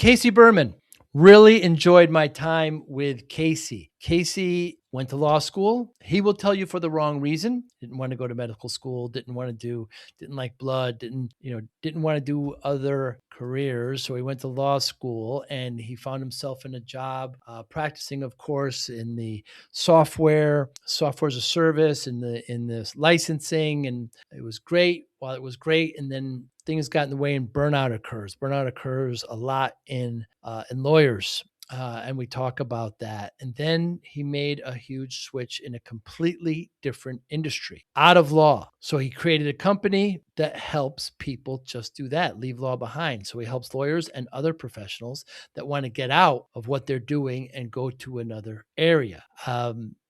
Casey Berman. Really enjoyed my time with Casey. Casey went to law school. He will tell you for the wrong reason. Didn't want to go to medical school, didn't like blood, didn't want to do other careers. So he went to law school and he found himself in a job practicing, of course, in the software as a service, in this licensing. And it was great while it was great. And then things got in the way and burnout occurs. Burnout occurs a lot in lawyers. And we talk about that. And then he made a huge switch in a completely different industry, out of law. So he created a company that helps people just do that, leave law behind. So he helps lawyers and other professionals that want to get out of what they're doing and go to another area.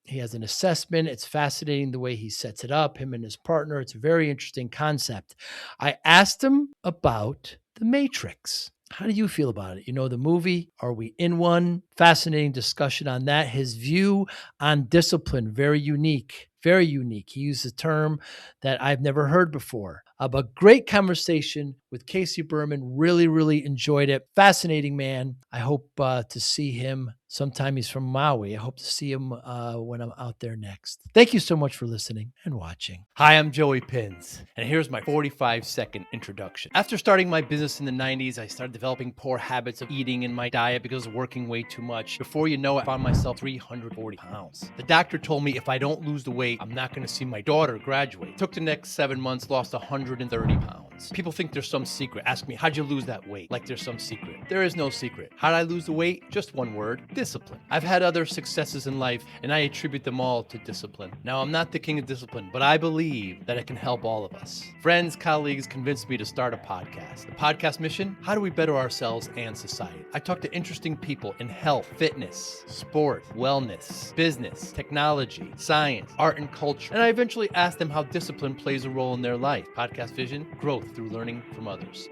He has an assessment. It's fascinating the way he sets it up, him and his partner. It's a very interesting concept. I asked him about The Matrix. How do you feel about it? You know the movie? Are we in one? Fascinating discussion on that. His view on discipline, very unique. Very unique. He used a term that I've never heard before. But great conversation with Casey Berman. Really, really enjoyed it. Fascinating man. I hope to see him sometime. He's from Maui. I hope to see him when I'm out there next. Thank you so much for listening and watching. Hi, I'm Joey Pinz, and here's my 45-second introduction. After starting my business in the 90s, I started developing poor habits of eating in my diet because of working way too much. Before you know it, I found myself 340 pounds. The doctor told me if I don't lose the weight, I'm not going to see my daughter graduate. Took the next 7 months, lost 130 pounds. People think there's some secret. Ask me, how'd you lose that weight? Like there's some secret. There is no secret. How'd I lose the weight? Just one word, discipline. I've had other successes in life, and I attribute them all to discipline. Now, I'm not the king of discipline, but I believe that it can help all of us. Friends, colleagues convinced me to start a podcast. The podcast mission? How do we better ourselves and society? I talk to interesting people in health, fitness, sport, wellness, business, technology, science, art, and culture. And I eventually ask them how discipline plays a role in their life. Podcast vision, growth through learning from others.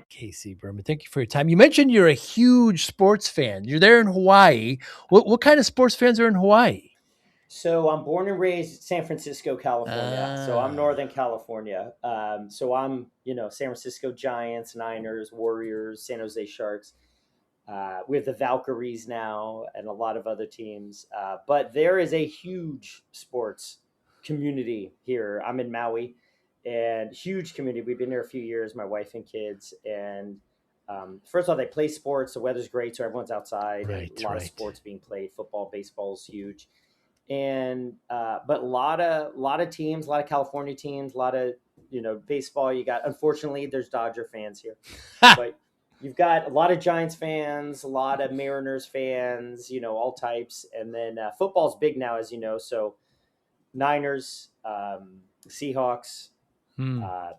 Casey Berman, thank you for your time. You mentioned you're a huge sports fan. You're there in Hawaii. What kind of sports fans are in Hawaii? So I'm born and raised San Francisco, California. So I'm Northern California. So I'm, San Francisco Giants, Niners, Warriors, San Jose Sharks. We have the Valkyries now and a lot of other teams. But there is a huge sports community here. I'm in Maui, and huge community. We've been here a few years, my wife and kids. And first of all, they play sports. The weather's great, so everyone's outside. Right, a lot of sports being played. Football, baseball is huge. And but a lot of teams, a lot of California teams, a lot of baseball. You got, unfortunately, there's Dodger fans here, but you've got a lot of Giants fans, a lot of Mariners fans, all types. And then football's big now, as you know. So Niners, Seahawks.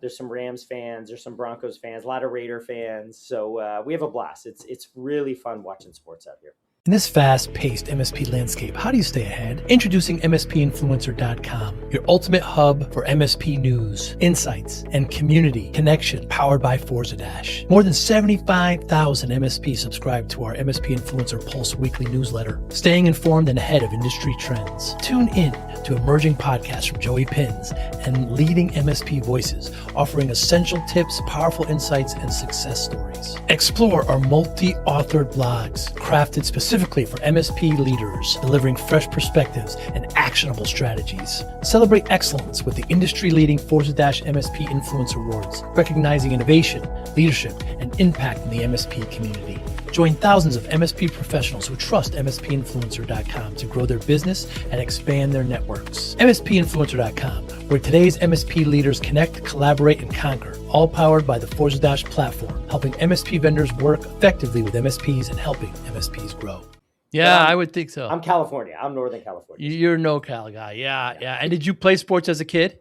There's some Rams fans, there's some Broncos fans, a lot of Raider fans. So we have a blast. It's really fun watching sports out here. In this fast-paced MSP landscape, how do you stay ahead? Introducing MSPinfluencer.com, your ultimate hub for MSP news, insights, and community connection, powered by ForzaDash. More than 75,000 MSPs subscribe to our MSP Influencer Pulse weekly newsletter, staying informed and ahead of industry trends. Tune in to emerging podcasts from Joey Pinz and leading MSP voices, offering essential tips, powerful insights, and success stories. Explore our multi-authored blogs, crafted specifically for MSP leaders, delivering fresh perspectives and actionable strategies. Celebrate excellence with the industry-leading ForzaDash MSP Influencer Awards, recognizing innovation, leadership, and impact in the MSP community. Join thousands of MSP professionals who trust MSPinfluencer.com to grow their business and expand their networks. MSPinfluencer.com, where today's MSP leaders connect, collaborate, and conquer, all powered by the ForzaDash platform, helping MSP vendors work effectively with MSPs and helping MSPs grow. Yeah, I would think so. I'm California. I'm Northern California. You're a no-Cal guy. Yeah. And did you play sports as a kid?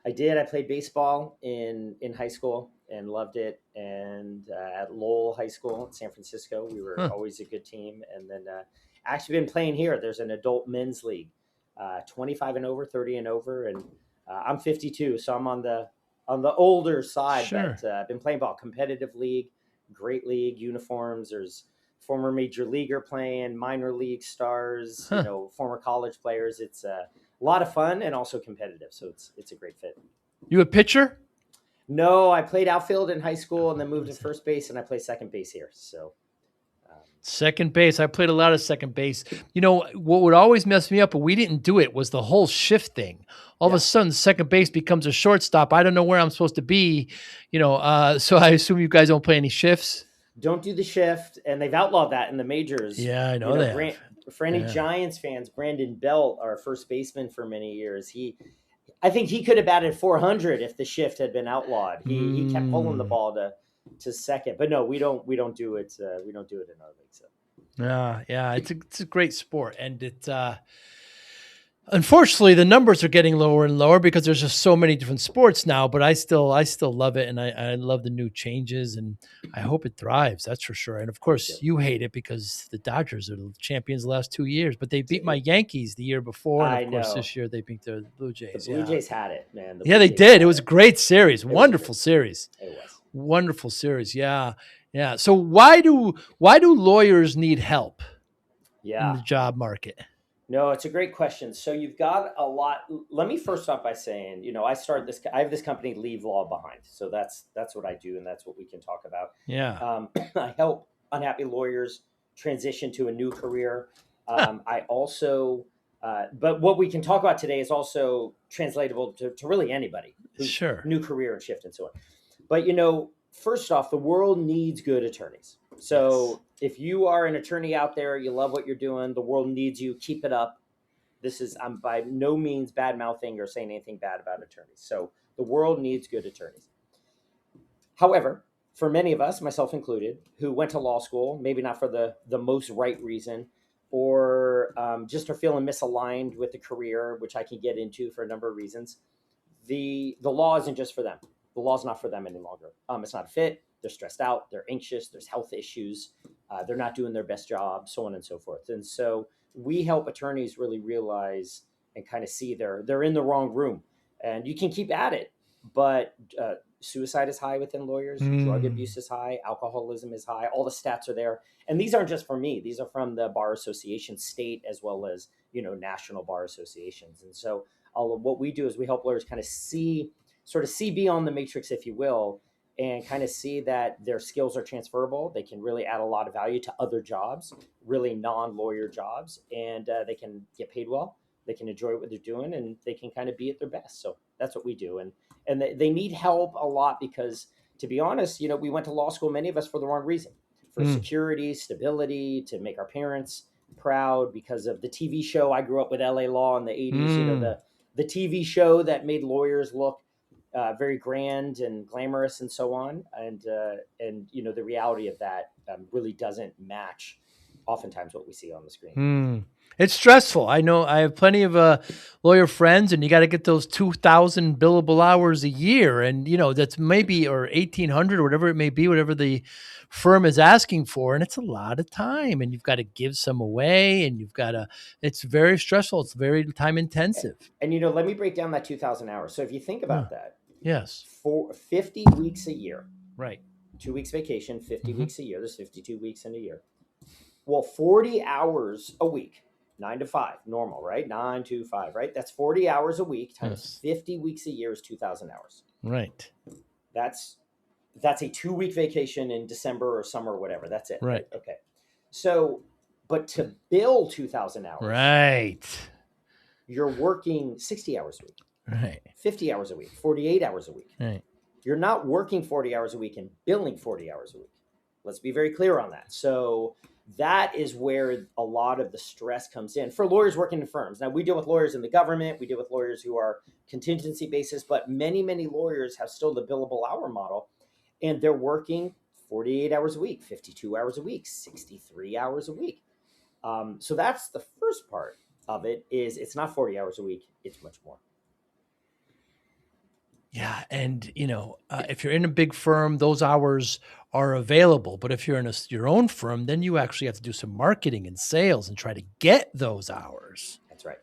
I did. I played baseball in high school and loved it. And at Lowell High School in San Francisco, we were always a good team. And then actually been playing here. There's an adult men's league, 25 and over, 30 and over. And I'm 52, so I'm on the older side. Sure. But I've been playing ball, competitive league, great league, uniforms. There's former major leaguer playing, minor league stars, former college players. It's a lot of fun and also competitive. So it's a great fit. You a pitcher? No, I played outfield in high school and then moved to first base, and I play second base here. So, Second base. I played a lot of second base. You know, what would always mess me up, but we didn't do it, was the whole shift thing. All of a sudden, second base becomes a shortstop. I don't know where I'm supposed to be, so I assume you guys don't play any shifts. don't do the shift, and they've outlawed that in the majors. Yeah, I know they have. For any Giants fans, Brandon Belt, our first baseman for many years, I think he could have batted 400 if the shift had been outlawed. He kept pulling the ball to second, but no, we don't do it. We don't do it in our league. So. Yeah, it's a great sport, and unfortunately, the numbers are getting lower and lower because there's just so many different sports now. But I still love it, and I love the new changes, and I hope it thrives. That's for sure. And of course, you hate it because the Dodgers are the champions the last 2 years, but they beat my Yankees the year before, and of course this year they beat the Blue Jays. The Blue Jays had it, man. They did. It was a great series, wonderful series. It was wonderful series. Yeah. So why do lawyers need help? In the job market? No, it's a great question. So you've got a lot. Let me first start by saying, I have this company, Leave Law Behind. So that's what I do, and that's what we can talk about. Yeah. I help unhappy lawyers transition to a new career. I also, but what we can talk about today is also translatable to really anybody who's new career and shift and so on. But, first off, the world needs good attorneys. So if you are an attorney out there, you love what you're doing, the world needs you, keep it up. I'm by no means bad mouthing or saying anything bad about attorneys. So the world needs good attorneys. However, for many of us, myself included, who went to law school, maybe not for the most right reason, or just are feeling misaligned with the career, which I can get into for a number of reasons, the law isn't just for them. The law's not for them any longer. It's not a fit. They're stressed out. They're anxious. There's health issues. They're not doing their best job, so on and so forth. And so we help attorneys really realize and kind of see they're in the wrong room. And you can keep at it, but suicide is high within lawyers. Drug abuse is high. Alcoholism is high. All the stats are there. And these aren't just from me. These are from the Bar Association, state, as well as, national bar associations. And so what we do is we help lawyers kind of see beyond the matrix, if you will, and kind of see that their skills are transferable. They can really add a lot of value to other jobs, really non-lawyer jobs, and they can get paid well. They can enjoy what they're doing, and they can kind of be at their best. So that's what we do. And they need help a lot because, to be honest, we went to law school, many of us, for the wrong reason, for security, stability, to make our parents proud because of the TV show. I grew up with LA Law in the 80s, the TV show that made lawyers look very grand and glamorous and so on. And the reality of that really doesn't match oftentimes what we see on the screen. It's stressful. I know I have plenty of lawyer friends, and you got to get those 2,000 billable hours a year. And, that's maybe, or 1,800 or whatever it may be, whatever the firm is asking for. And it's a lot of time, and you've got to give some away, and it's very stressful. It's very time intensive. And, let me break down that 2,000 hours. So if you think about that, yes, for 50 weeks a year, right? 2 weeks vacation, 50 weeks a year. There's 52 weeks in a year. Well, 40 hours a week, 9 to 5, normal, right? 9 to 5, right? That's 40 hours a week times 50 weeks a year is 2,000 hours. Right. That's a 2-week vacation in December or summer or whatever. That's it. Right. Okay. So, but to bill 2,000 hours, right, you're working 60 hours a week. Right. 50 hours a week, 48 hours a week. Right. You're not working 40 hours a week and billing 40 hours a week. Let's be very clear on that. So that is where a lot of the stress comes in for lawyers working in firms. Now, we deal with lawyers in the government. We deal with lawyers who are contingency basis, but many, many lawyers have still the billable hour model, and they're working 48 hours a week, 52 hours a week, 63 hours a week. So that's the first part of it. Is it's not 40 hours a week. It's much more. Yeah. And, if you're in a big firm, those hours are available. But if you're in your own firm, then you actually have to do some marketing and sales and try to get those hours. That's right.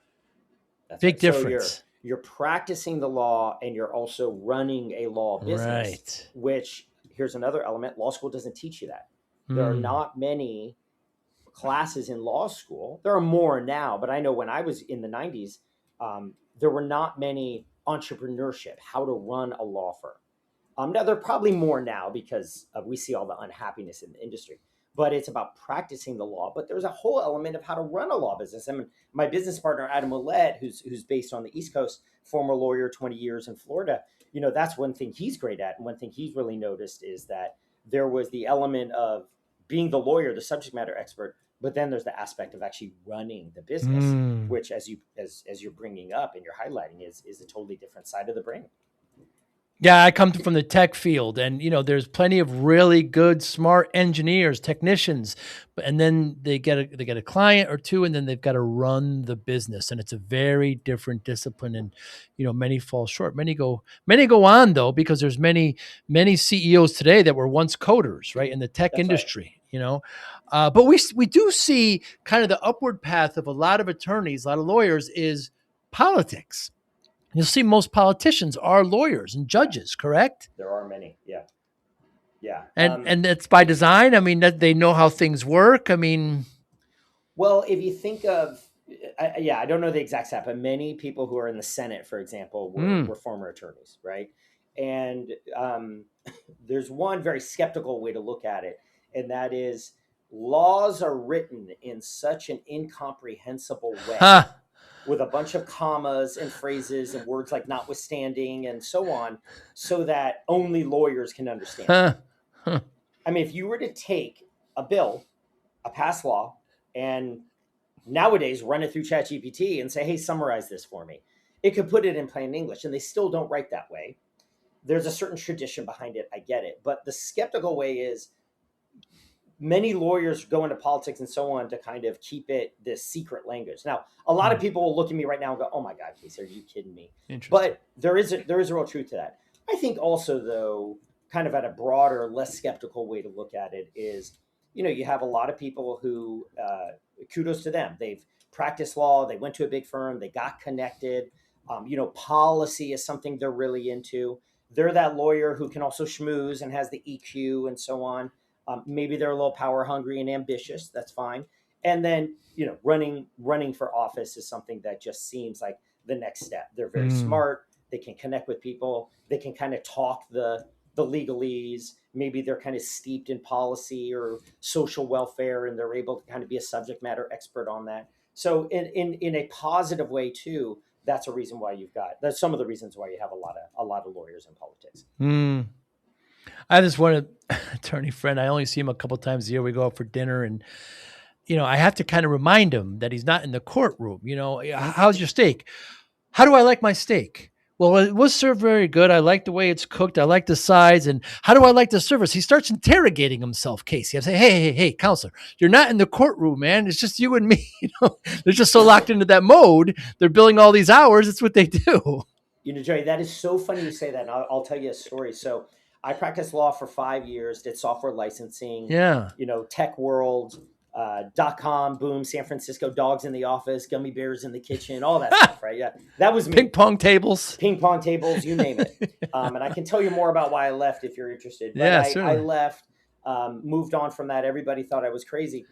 Big difference. So you're practicing the law, and you're also running a law business, right? Which, here's another element. Law school doesn't teach you that. There are not many classes in law school. There are more now, but I know when I was in the 90s, there were not many entrepreneurship, how to run a law firm. Now, there are probably more now because we see all the unhappiness in the industry, but it's about practicing the law. But there's a whole element of how to run a law business. I mean, my business partner, Adam Ouellette, who's based on the East Coast, former lawyer, 20 years in Florida, that's one thing he's great at. And one thing he's really noticed is that there was the element of being the lawyer, the subject matter expert, but then there's the aspect of actually running the business, which as you're bringing up and you're highlighting is a totally different side of the brain. Yeah, I come from the tech field, and there's plenty of really good, smart engineers, technicians, and then they get a client or two, and then they've got to run the business, and it's a very different discipline. And many fall short. Many go on though, because there's many CEOs today that were once coders, right, in the tech That's industry. Right. But we do see kind of the upward path of a lot of attorneys, a lot of lawyers, is politics. You'll see most politicians are lawyers and judges, correct? There are many. Yeah. Yeah. And that's by design. I mean, that they know how things work. I mean, well, if you think of, I don't know the exact stat, but many people who are in the Senate, for example, were former attorneys, right? And there's one very skeptical way to look at it, and that is laws are written in such an incomprehensible way. With a bunch of commas and phrases and words like notwithstanding and so on, so that only lawyers can understand. I mean, if you were to take a bill, a past law, and nowadays run it through ChatGPT and say, hey, summarize this for me, it could put it in plain English, and they still don't write that way. There's a certain tradition behind it. I get it. But the skeptical way is many lawyers go into politics and so on to kind of keep it this secret language. Now, a lot of people will look at me right now and go, oh my God, Casey, are you kidding me? But there is a real truth to that. I think also, though, kind of at a broader, less skeptical way to look at it is, you have a lot of people who, kudos to them. They've practiced law. They went to a big firm. They got connected. Policy is something they're really into. They're that lawyer who can also schmooze and has the EQ and so on. Maybe they're a little power hungry and ambitious. That's fine. And then, running for office is something that just seems like the next step. They're very smart. They can connect with people. They can kind of talk the legalese. Maybe they're kind of steeped in policy or social welfare, and they're able to kind of be a subject matter expert on that. So in a positive way too, that's a reason why that's some of the reasons why you have a lot of lawyers in politics. I have this one attorney friend. I only see him a couple times a year. We go out for dinner, and I have to kind of remind him that he's not in the courtroom. How's your steak? How do I like my steak? Well, it was served very good. I like the way it's cooked. I like the size. And how do I like the service? He starts interrogating himself, Casey. I say, hey, counselor, you're not in the courtroom, man. It's just you and me. They're just so locked into that mode. They're billing all these hours. It's what they do. Joey, that is so funny you say that. And I'll tell you a story. So I practiced law for 5 years, did software licensing, tech world, .com, boom, San Francisco, dogs in the office, gummy bears in the kitchen, all that stuff, right? Yeah, that was me. Ping pong tables, you name it. And I can tell you more about why I left if you're interested. But I left, moved on from that. Everybody thought I was crazy.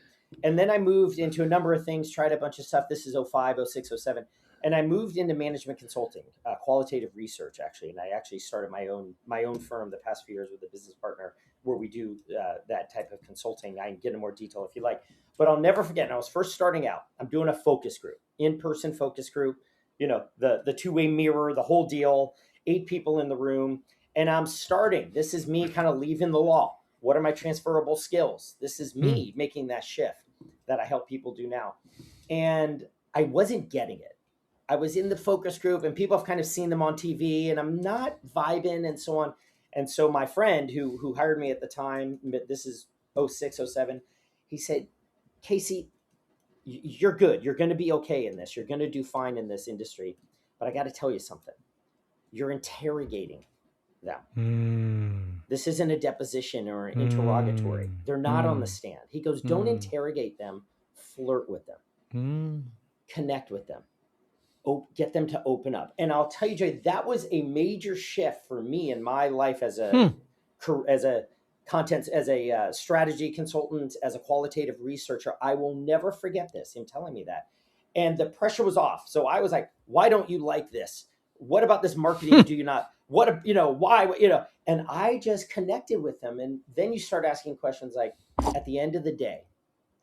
And then I moved into a number of things, tried a bunch of stuff. This is 05, 06, 07. And I moved into management consulting, qualitative research, actually. And I actually started my own firm the past few years with a business partner where we do that type of consulting. I can get into more detail if you like. But I'll never forget, when I was first starting out, I'm doing a focus group, in-person focus group, the two-way mirror, the whole deal, 8 people in the room. And I'm starting. This is me kind of leaving the law. What are my transferable skills? This is me making that shift that I help people do now. And I wasn't getting it. I was in the focus group and people have kind of seen them on TV and I'm not vibing and so on. And so my friend who hired me at the time, this is 06, 07, he said, Casey, you're good. You're going to be okay in this. You're going to do fine in this industry. But I got to tell you something. You're interrogating them. This isn't a deposition or an interrogatory. They're not on the stand. He goes, don't interrogate them. Flirt with them. Connect with them. Get them to open up. And I'll tell you, Jay, that was a major shift for me in my life as a strategy consultant, as a qualitative researcher. I will never forget this, him telling me that. And the pressure was off. So I was like, why don't you like this? What about this marketing do you not? why, and I just connected with them. And then you start asking questions like, at the end of the day,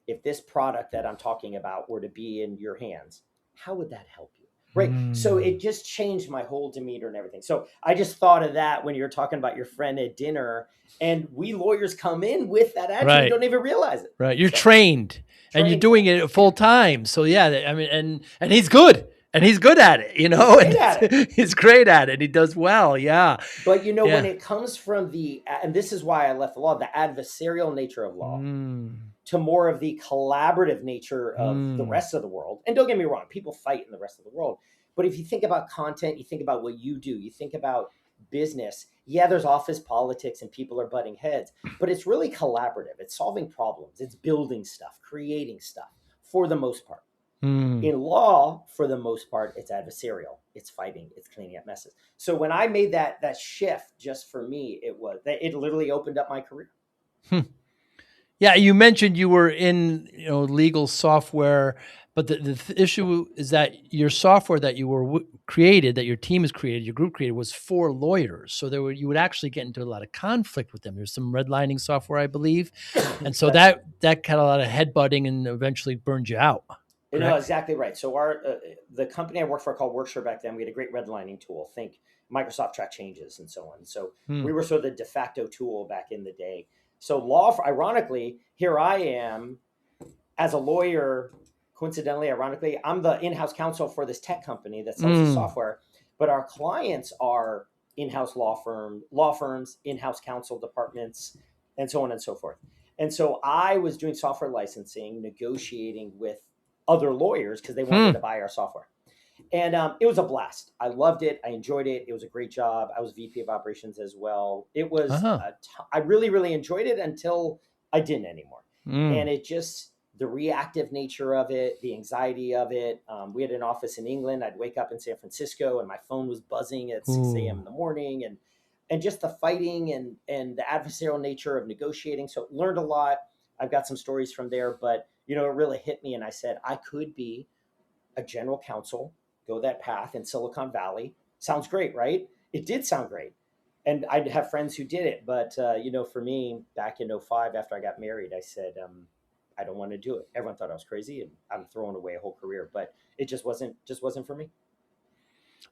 if this product that I'm talking about were to be in your hands, how would that help you? Right. So it just changed my whole demeanor and everything. So I just thought of that when you're talking about your friend at dinner, and we lawyers come in with that attitude, Right. and don't even realize it. Right. You're trained and you're doing it full time. So yeah, I mean, and he's good. And he's good at it, He's great at it. He does well, yeah. But when it comes from and this is why I left the law, the adversarial nature of law, to more of the collaborative nature of the rest of the world. And don't get me wrong, people fight in the rest of the world. But if you think about content, you think about what you do, you think about business, yeah, there's office politics and people are butting heads, but it's really collaborative. It's solving problems. It's building stuff, creating stuff for the most part. In law, for the most part, it's adversarial. It's fighting. It's cleaning up messes. So when I made that shift, just for me, it literally opened up my career. Yeah, you mentioned you were in legal software, but the issue is that your software that you were created, that your team has created, your group created, was for lawyers. So you would actually get into a lot of conflict with them. There's some redlining software, I believe, and so that got a lot of headbutting and eventually burned you out. No, exactly right. So the company I worked for called Workshare back then, we had a great redlining tool. Think Microsoft Track Changes and so on. So we were sort of the de facto tool back in the day. So ironically, here I am as a lawyer. Coincidentally, ironically, I'm the in-house counsel for this tech company that sells the software, but our clients are in-house law firms, in-house counsel departments, and so on and so forth. And so I was doing software licensing, negotiating with other lawyers because they wanted to buy our software. And it was a blast. I loved it. I enjoyed it. It was a great job. I was VP of operations as well. It was, I really, really enjoyed it until I didn't anymore. And it just, the reactive nature of it, the anxiety of it. We had an office in England. I'd wake up in San Francisco and my phone was buzzing at 6 a.m. in the morning. And just the fighting and the adversarial nature of negotiating. So learned a lot. I've got some stories from there, but it really hit me. And I said, I could be a general counsel, go that path in Silicon Valley. Sounds great, right? It did sound great. And I'd have friends who did it. But, for me, back in 2005, after I got married, I said, I don't want to do it. Everyone thought I was crazy and I'm throwing away a whole career, but it just wasn't for me.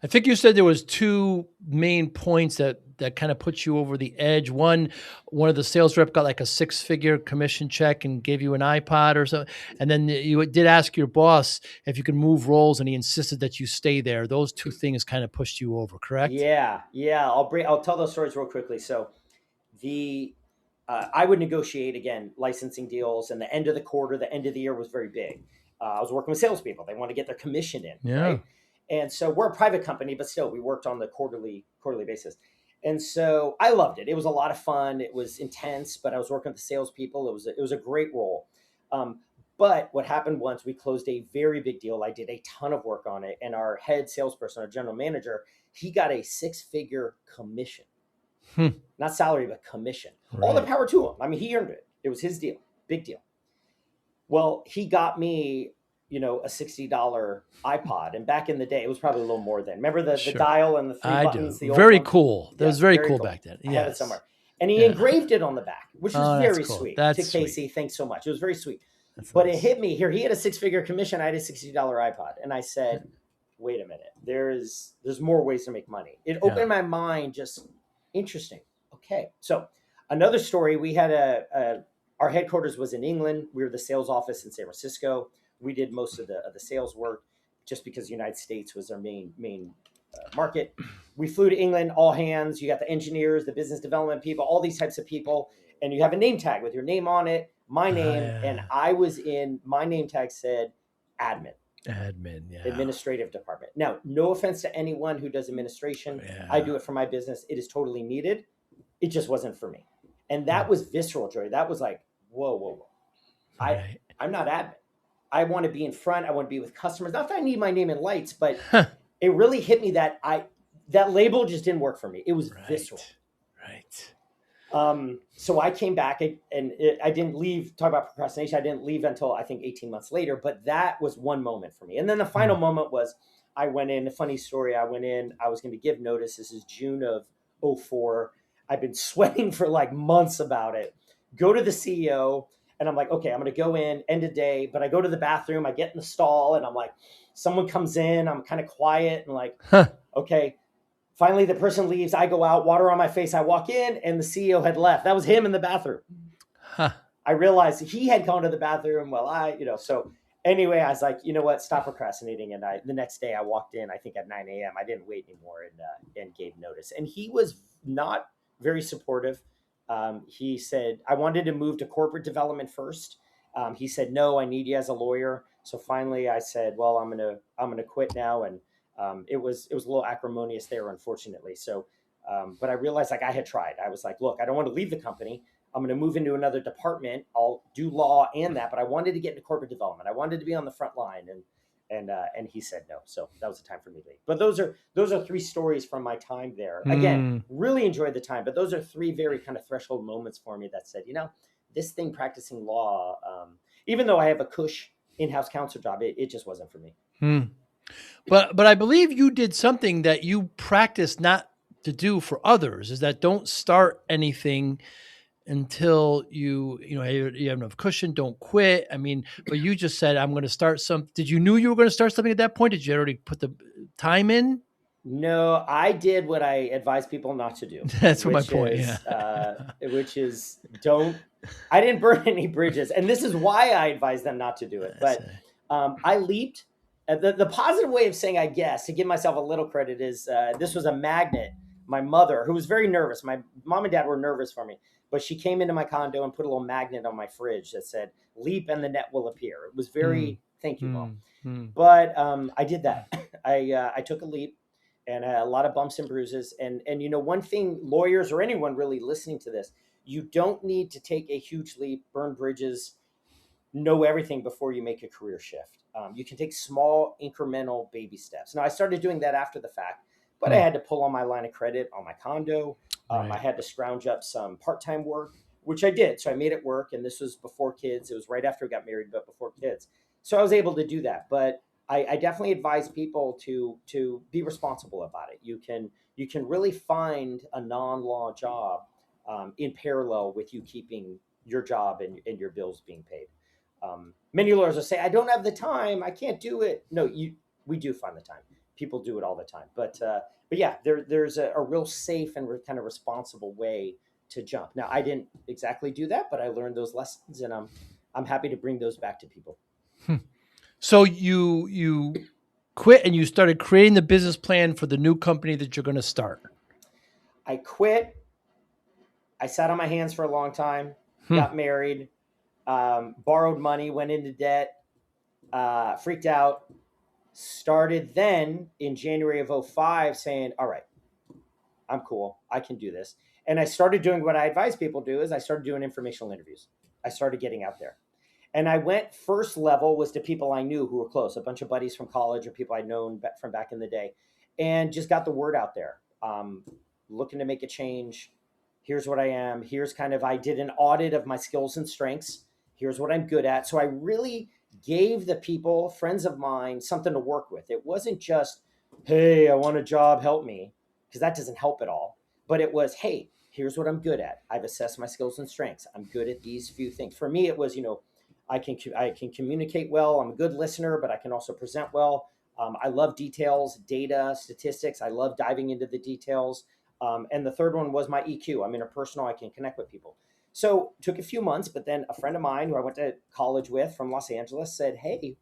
I think you said there was two main points that kind of put you over the edge. One of the sales rep got like a 6-figure commission check and gave you an iPod or something. And then you did ask your boss if you could move roles and he insisted that you stay there. Those two things kind of pushed you over, correct? Yeah. I'll tell those stories real quickly. So I would negotiate, again, licensing deals, and the end of the quarter, the end of the year was very big. I was working with salespeople. They want to get their commission in, right? And so we're a private company, but still we worked on the quarterly basis. And so I loved it. It was a lot of fun. It was intense, but I was working with the salespeople. It was a great role. But what happened once, we closed a very big deal. I did a ton of work on it. And our head salesperson, our general manager, he got a 6-figure commission. Not salary, but commission. Right. All the power to him. I mean, he earned it. It was his deal. Big deal. Well, he got me, a $60 iPod. And back in the day, it was probably a little more then. Remember the dial and the 3 buttons? The old very ones? Cool. That was very cool back then. I have it somewhere. And he engraved it on the back, which was very sweet. To Casey, thanks so much. It was very sweet. But it hit me here. He had a 6-figure commission. I had a $60 iPod. And I said, wait a minute. There's more ways to make money. It opened my mind. Just interesting. Okay. So another story, we had our headquarters was in England. We were the sales office in San Francisco. We did most of the sales work just because the United States was our main market. We flew to England, all hands. You got the engineers, the business development people, all these types of people. And you have a name tag with your name on it, my name. And my name tag said admin, administrative department. Now, no offense to anyone who does administration. I do it for my business. It is totally needed. It just wasn't for me. And that was visceral, Joey. That was like, whoa. I'm not admin. I want to be in front. I want to be with customers. Not that I need my name in lights, but it really hit me that that label just didn't work for me. It was visceral. Right. So I came back and I didn't leave. Talk about procrastination. I didn't leave until I think 18 months later. But that was one moment for me. And then the final moment was I went in, a funny story. I went in, I was going to give notice. This is June of '04. I've been sweating for like months about it. Go to the CEO and I'm like, okay, I'm going to go in end of day, but I go to the bathroom, I get in the stall and I'm like, someone comes in, I'm kind of quiet and like, Huh. okay. Finally, the person leaves. I go out, water on my face. I walk in, and the CEO had left. That was him in the bathroom. Huh. I realized he had gone to the bathroom while so anyway, I was like, you know what, stop procrastinating. And the next day I walked in, I think at 9 a.m. I didn't wait anymore and gave notice. And he was not very supportive. He said, I wanted to move to corporate development first. He said, no, I need you as a lawyer. So finally I said, well, I'm going to quit now. And it was a little acrimonious there, unfortunately. So, but I realized like I had tried. I was like, look, I don't want to leave the company. I'm going to move into another department. I'll do law and that, but I wanted to get into corporate development. I wanted to be on the front line, and he said no. So that was the time for me to leave. But those are three stories from my time there. Again, really enjoyed the time, but those are three very kind of threshold moments for me that said, this thing practicing law, even though I have a cush in-house counsel job, it just wasn't for me. But I believe you did something that you practice not to do for others, is that don't start anything until you have enough cushion, don't quit. I mean, but you just said, I'm going to start did you knew you were going to start something at that point? Did you already put the time in? No, I did what I advise people not to do. That's my point. Which is I didn't burn any bridges. And this is why I advise them not to do it. But I leaped. The positive way of saying, I guess, to give myself a little credit is this was a magnet. My mother, who was very nervous, my mom and dad were nervous for me, but she came into my condo and put a little magnet on my fridge that said, leap and the net will appear. It was very, thank you, Mom. But I did that. I took a leap and a lot of bumps and bruises. And one thing, lawyers or anyone really listening to this, you don't need to take a huge leap, burn bridges, know everything before you make a career shift. You can take small incremental baby steps. Now, I started doing that after the fact, but I had to pull on my line of credit on my condo. I had to scrounge up some part-time work, which I did. So I made it work. And this was before kids. It was right after I got married, but before kids. So I was able to do that. But I definitely advise people to be responsible about it. You can really find a non-law job in parallel with you keeping your job and your bills being paid. Many lawyers will say, I don't have the time, I can't do it. No, we do find the time. People do it all the time. But yeah, there's a real safe and kind of responsible way to jump. Now, I didn't exactly do that, but I learned those lessons, and I'm happy to bring those back to people. So you quit and you started creating the business plan for the new company that you're going to start. I quit. I sat on my hands for a long time, got married, borrowed money, went into debt, freaked out, started then in January of '05 saying, all right, I'm cool. I can do this. And I started doing what I advise people do is I started doing informational interviews. I started getting out there. And I went first level was to people I knew who were close, a bunch of buddies from college or people I'd known from back in the day, and just got the word out there. Looking to make a change. Here's what I am. Here's I did an audit of my skills and strengths. Here's what I'm good at. So I really gave the people, friends of mine, something to work with. It wasn't just, hey, I want a job, help me, because that doesn't help at all. But it was, hey, here's what I'm good at. I've assessed my skills and strengths. I'm good at these few things. For me, it was, I can communicate well. I'm a good listener, but I can also present well. I love details, data, statistics. I love diving into the details. And the third one was my EQ. I'm interpersonal. I can connect with people. So it took a few months, but then a friend of mine who I went to college with from Los Angeles said, hey,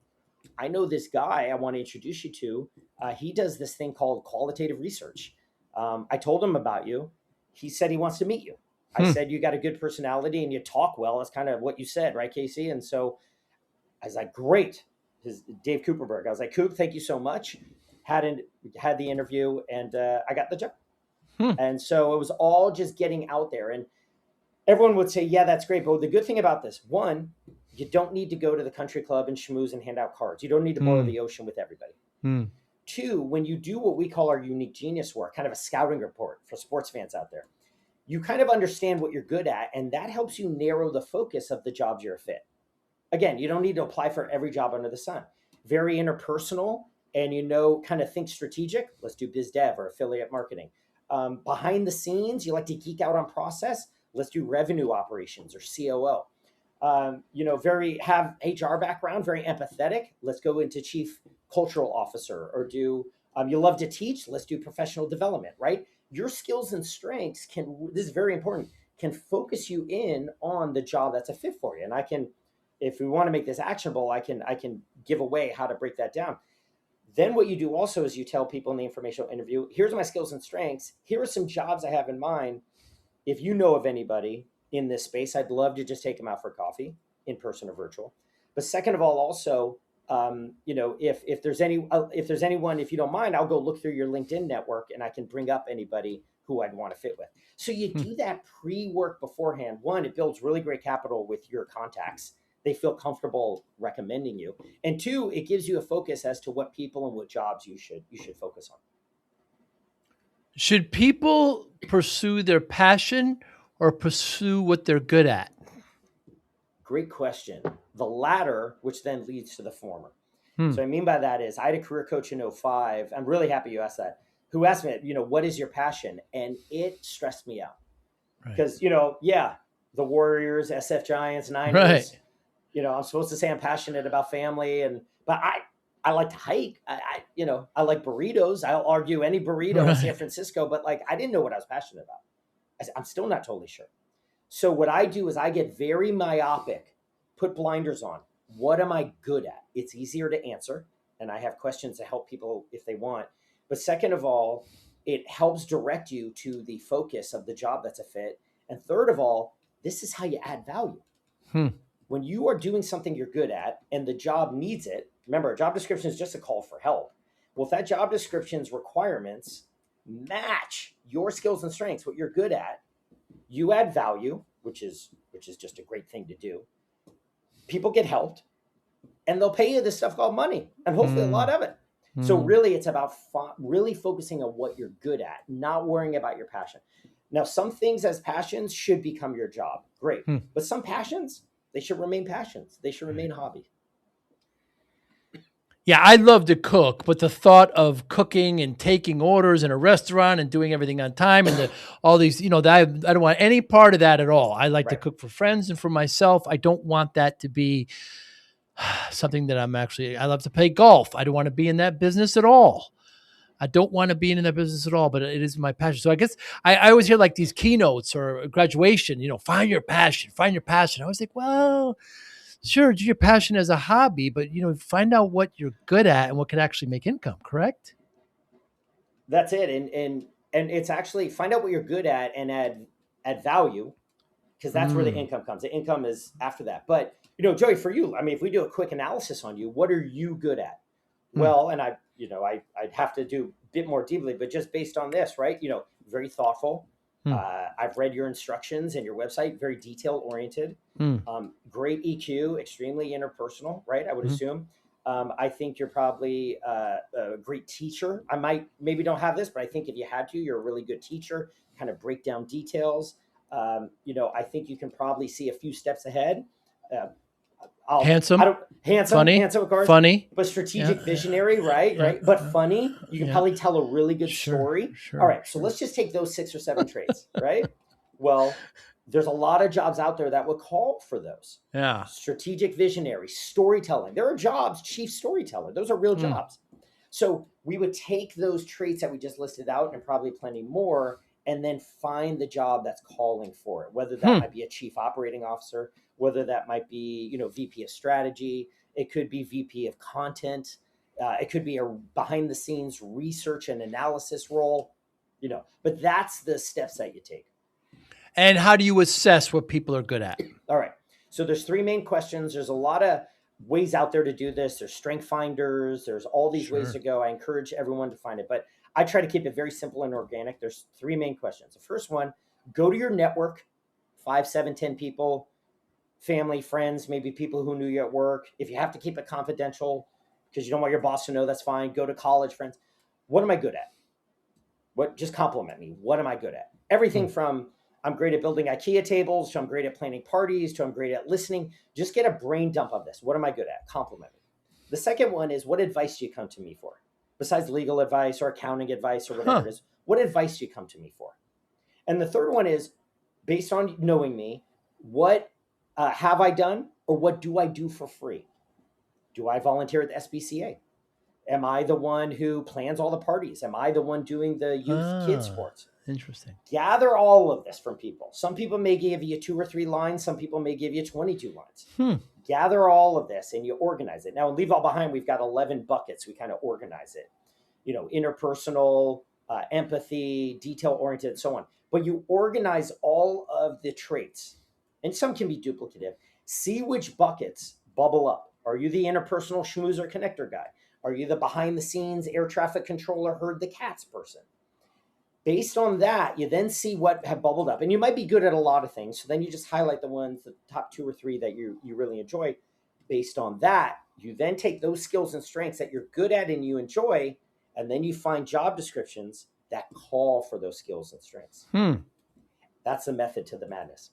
I know this guy I want to introduce you to. He does this thing called qualitative research. I told him about you. He said he wants to meet you. I said, you got a good personality and you talk well. That's kind of what you said, right, Casey? And so I was like, great. Dave Cooperberg. I was like, Coop, thank you so much. Had the interview and I got the job. And so it was all just getting out there. And everyone would say, yeah, that's great. But the good thing about this, one, you don't need to go to the country club and schmooze and hand out cards. You don't need to borrow the ocean with everybody. Two, when you do what we call our unique genius work, kind of a scouting report for sports fans out there, you kind of understand what you're good at, and that helps you narrow the focus of the jobs you're a fit. Again, you don't need to apply for every job under the sun. Very interpersonal, and kind of think strategic, let's do biz dev or affiliate marketing. Behind the scenes, you like to geek out on process, let's do revenue operations or COO. Have HR background, very empathetic, let's go into chief cultural officer, or do you love to teach, let's do professional development, right? Your skills and strengths this is very important, can focus you in on the job that's a fit for you. And I can, if we want to make this actionable, I can give away how to break that down. Then what you do also is you tell people in the informational interview, here's my skills and strengths. Here are some jobs I have in mind. If you know of anybody in this space, I'd love to just take them out for coffee, in person or virtual. But second of all, also, if there's anyone, if you don't mind, I'll go look through your LinkedIn network and I can bring up anybody who I'd want to fit with. So you do that pre-work beforehand. One, it builds really great capital with your contacts. They feel comfortable recommending you. And two, it gives you a focus as to what people and what jobs you should focus on. Should people pursue their passion or pursue what they're good at? Great question. The latter, which then leads to the former. So I mean by that is, I had a career coach in 2005. I'm really happy you asked that. Who asked me, what is your passion? And it stressed me out. Because, the Warriors, SF Giants, Niners, I'm supposed to say I'm passionate about family, but I like to hike. I like burritos. I'll argue any burrito in San Francisco, but I didn't know what I was passionate about. I'm still not totally sure. So what I do is I get very myopic, put blinders on. What am I good at? It's easier to answer, and I have questions to help people if they want. But second of all, it helps direct you to the focus of the job that's a fit. And third of all, this is how you add value. When you are doing something you're good at and the job needs it, remember, a job description is just a call for help. Well, if that job description's requirements match your skills and strengths, what you're good at, you add value, which is just a great thing to do. People get helped, and they'll pay you this stuff called money, and hopefully a lot of it. So really, it's about really focusing on what you're good at, not worrying about your passion. Now, some things as passions should become your job. Great. But some passions, they should remain passions. They should remain hobbies. Yeah, I love to cook, but the thought of cooking and taking orders in a restaurant and doing everything on time and all these, I don't want any part of that at all. I like to cook for friends and for myself. I don't want that to be something that I love to play golf. I don't want to be in that business at all. I don't want to be in that business at all, but it is my passion. So I guess I always hear these keynotes or graduation, find your passion. I always think, well, sure, do your passion as a hobby, but find out what you're good at and what can actually make income. Correct? That's it, and it's actually find out what you're good at and add value, because that's where the income comes. The income is after that. But Joey, for you, if we do a quick analysis on you, what are you good at? Well, and I'd have to do a bit more deeply, but just based on this, right? Very thoughtful. I've read your instructions and your website, very detail oriented, great EQ, extremely interpersonal, right? I would assume. I think you're probably a great teacher. Maybe don't have this, but I think if you had to, you're a really good teacher, kind of break down details. I think you can probably see a few steps ahead. Handsome, funny, of course, funny, but strategic, visionary, right? Yeah. Right. But funny. You can probably tell a really good story. All right. So let's just take those 6 or 7 traits, right? Well, there's a lot of jobs out there that would call for those. Yeah. Strategic, visionary, storytelling. There are jobs, chief storyteller. Those are real jobs. So we would take those traits that we just listed out and probably plenty more, and then find the job that's calling for it, whether that might be a chief operating officer, whether that might be, VP of strategy. It could be VP of content. It could be a behind the scenes research and analysis role, but that's the steps that you take. And how do you assess what people are good at? All right. So there's 3 main questions. There's a lot of ways out there to do this. There's strength finders. There's all these ways to go. I encourage everyone to find it, but I try to keep it very simple and organic. There's 3 main questions. The first one, go to your network, 5, 7, 10 people, family, friends, maybe people who knew you at work. If you have to keep it confidential because you don't want your boss to know, that's fine. Go to college friends. What am I good at? Just compliment me. What am I good at? Everything from I'm great at building IKEA tables to I'm great at planning parties to I'm great at listening. Just get a brain dump of this. What am I good at? Compliment me. The second one is, what advice do you come to me for? Besides legal advice or accounting advice or whatever it is, what advice do you come to me for? And the third one is, based on knowing me, what have I done, or what do I do for free? Do I volunteer at the SBCA? Am I the one who plans all the parties? Am I the one doing the youth kid sports? Interesting. Gather all of this from people. Some people may give you 2 or 3 lines. Some people may give you 22 lines. Gather all of this and you organize it. Now, in Leave All Behind, we've got 11 buckets. We kind of organize it. Interpersonal, empathy, detail-oriented, and so on. But you organize all of the traits, and some can be duplicative. See which buckets bubble up. Are you the interpersonal schmoozer connector guy? Are you the behind-the-scenes air traffic controller herd the cats person? Based on that, you then see what have bubbled up. And you might be good at a lot of things. So then you just highlight the top 2 or 3 that you really enjoy. Based on that, you then take those skills and strengths that you're good at and you enjoy, and then you find job descriptions that call for those skills and strengths. That's the method to the madness.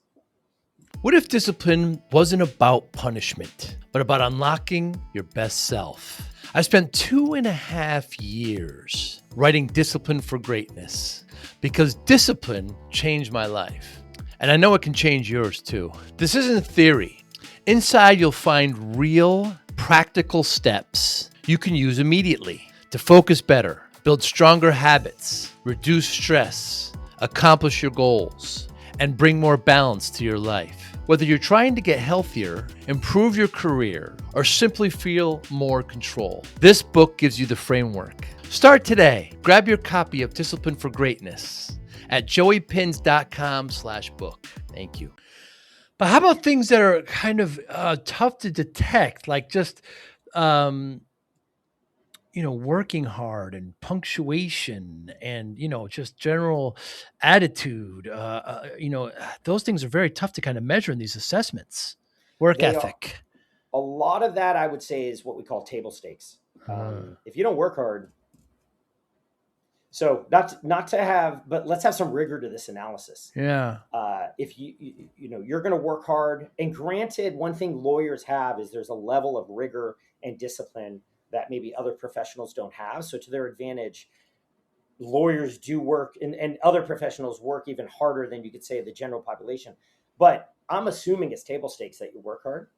What if discipline wasn't about punishment, but about unlocking your best self? I spent 2.5 years writing Discipline for Greatness because discipline changed my life. And I know it can change yours too. This isn't theory. Inside, you'll find real, practical steps you can use immediately to focus better, build stronger habits, reduce stress, accomplish your goals, and bring more balance to your life. Whether you're trying to get healthier, improve your career, or simply feel more control, this book gives you the framework. Start today. Grab your copy of Discipline for Greatness at joeypinz.com/book. Thank you. But how about things that are kind of tough to detect, like just working hard and punctuation and, just general attitude, those things are very tough to kind of measure in these assessments. Work ethic. A lot of that, I would say, is what we call table stakes. If you don't work hard, so not to have, but let's have some rigor to this analysis. Yeah. If you're going to work hard, and granted, one thing lawyers have is there's a level of rigor and discipline that maybe other professionals don't have. So to their advantage, lawyers do work and other professionals work even harder than you could say the general population. But I'm assuming it's table stakes that you work hard,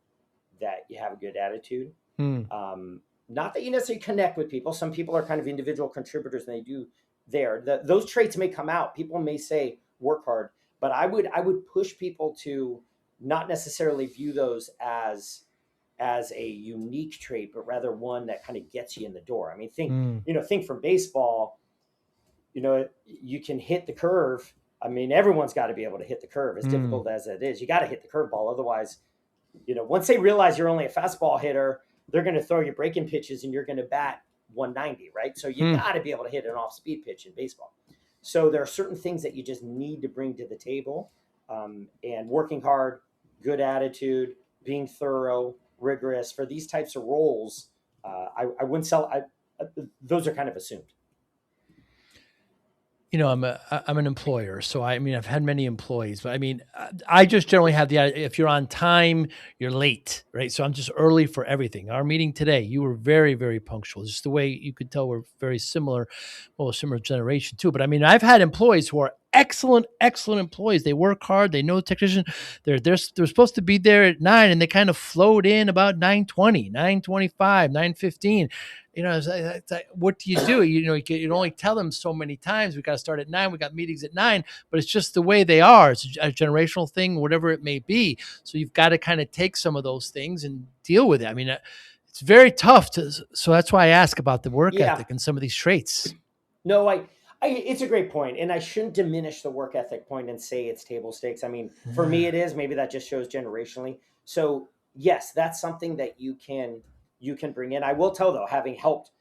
that you have a good attitude. Not that you necessarily connect with people. Some people are kind of individual contributors and they do there. Those traits may come out. People may say work hard, but I would push people to not necessarily view those as a unique trait, but rather one that kind of gets you in the door. I mean, think from baseball, you can hit the curve. I mean, everyone's got to be able to hit the curve, as difficult as it is. You got to hit the curveball. Otherwise, once they realize you're only a fastball hitter, they're going to throw you breaking pitches and you're going to bat 190, right? So you got to be able to hit an off-speed pitch in baseball. So there are certain things that you just need to bring to the table, and working hard, good attitude, being thorough, rigorous for these types of roles. I wouldn't sell. Those are kind of assumed. I'm an employer, so I've had many employees, but I just generally have if you're on time, you're late, right? So I'm just early for everything. Our meeting today, you were very, very punctual. Just the way you could tell we're very similar, similar generation too. But I've had employees who are excellent employees. They work hard. They know the technician. They're supposed to be there at 9, and they kind of float in about 9:20, 9:25, 9:15. It's like, what do you do? You can only tell them so many times. We got to start at 9. We got meetings at 9, but it's just the way they are. It's a generational thing, whatever it may be. So you've got to kind of take some of those things and deal with it. It's very tough so that's why I ask about the work ethic and some of these traits. No, it's a great point, and I shouldn't diminish the work ethic point and say it's table stakes. For me, it is. Maybe that just shows generationally. So yes, that's something that you can bring in. I will tell, though, having helped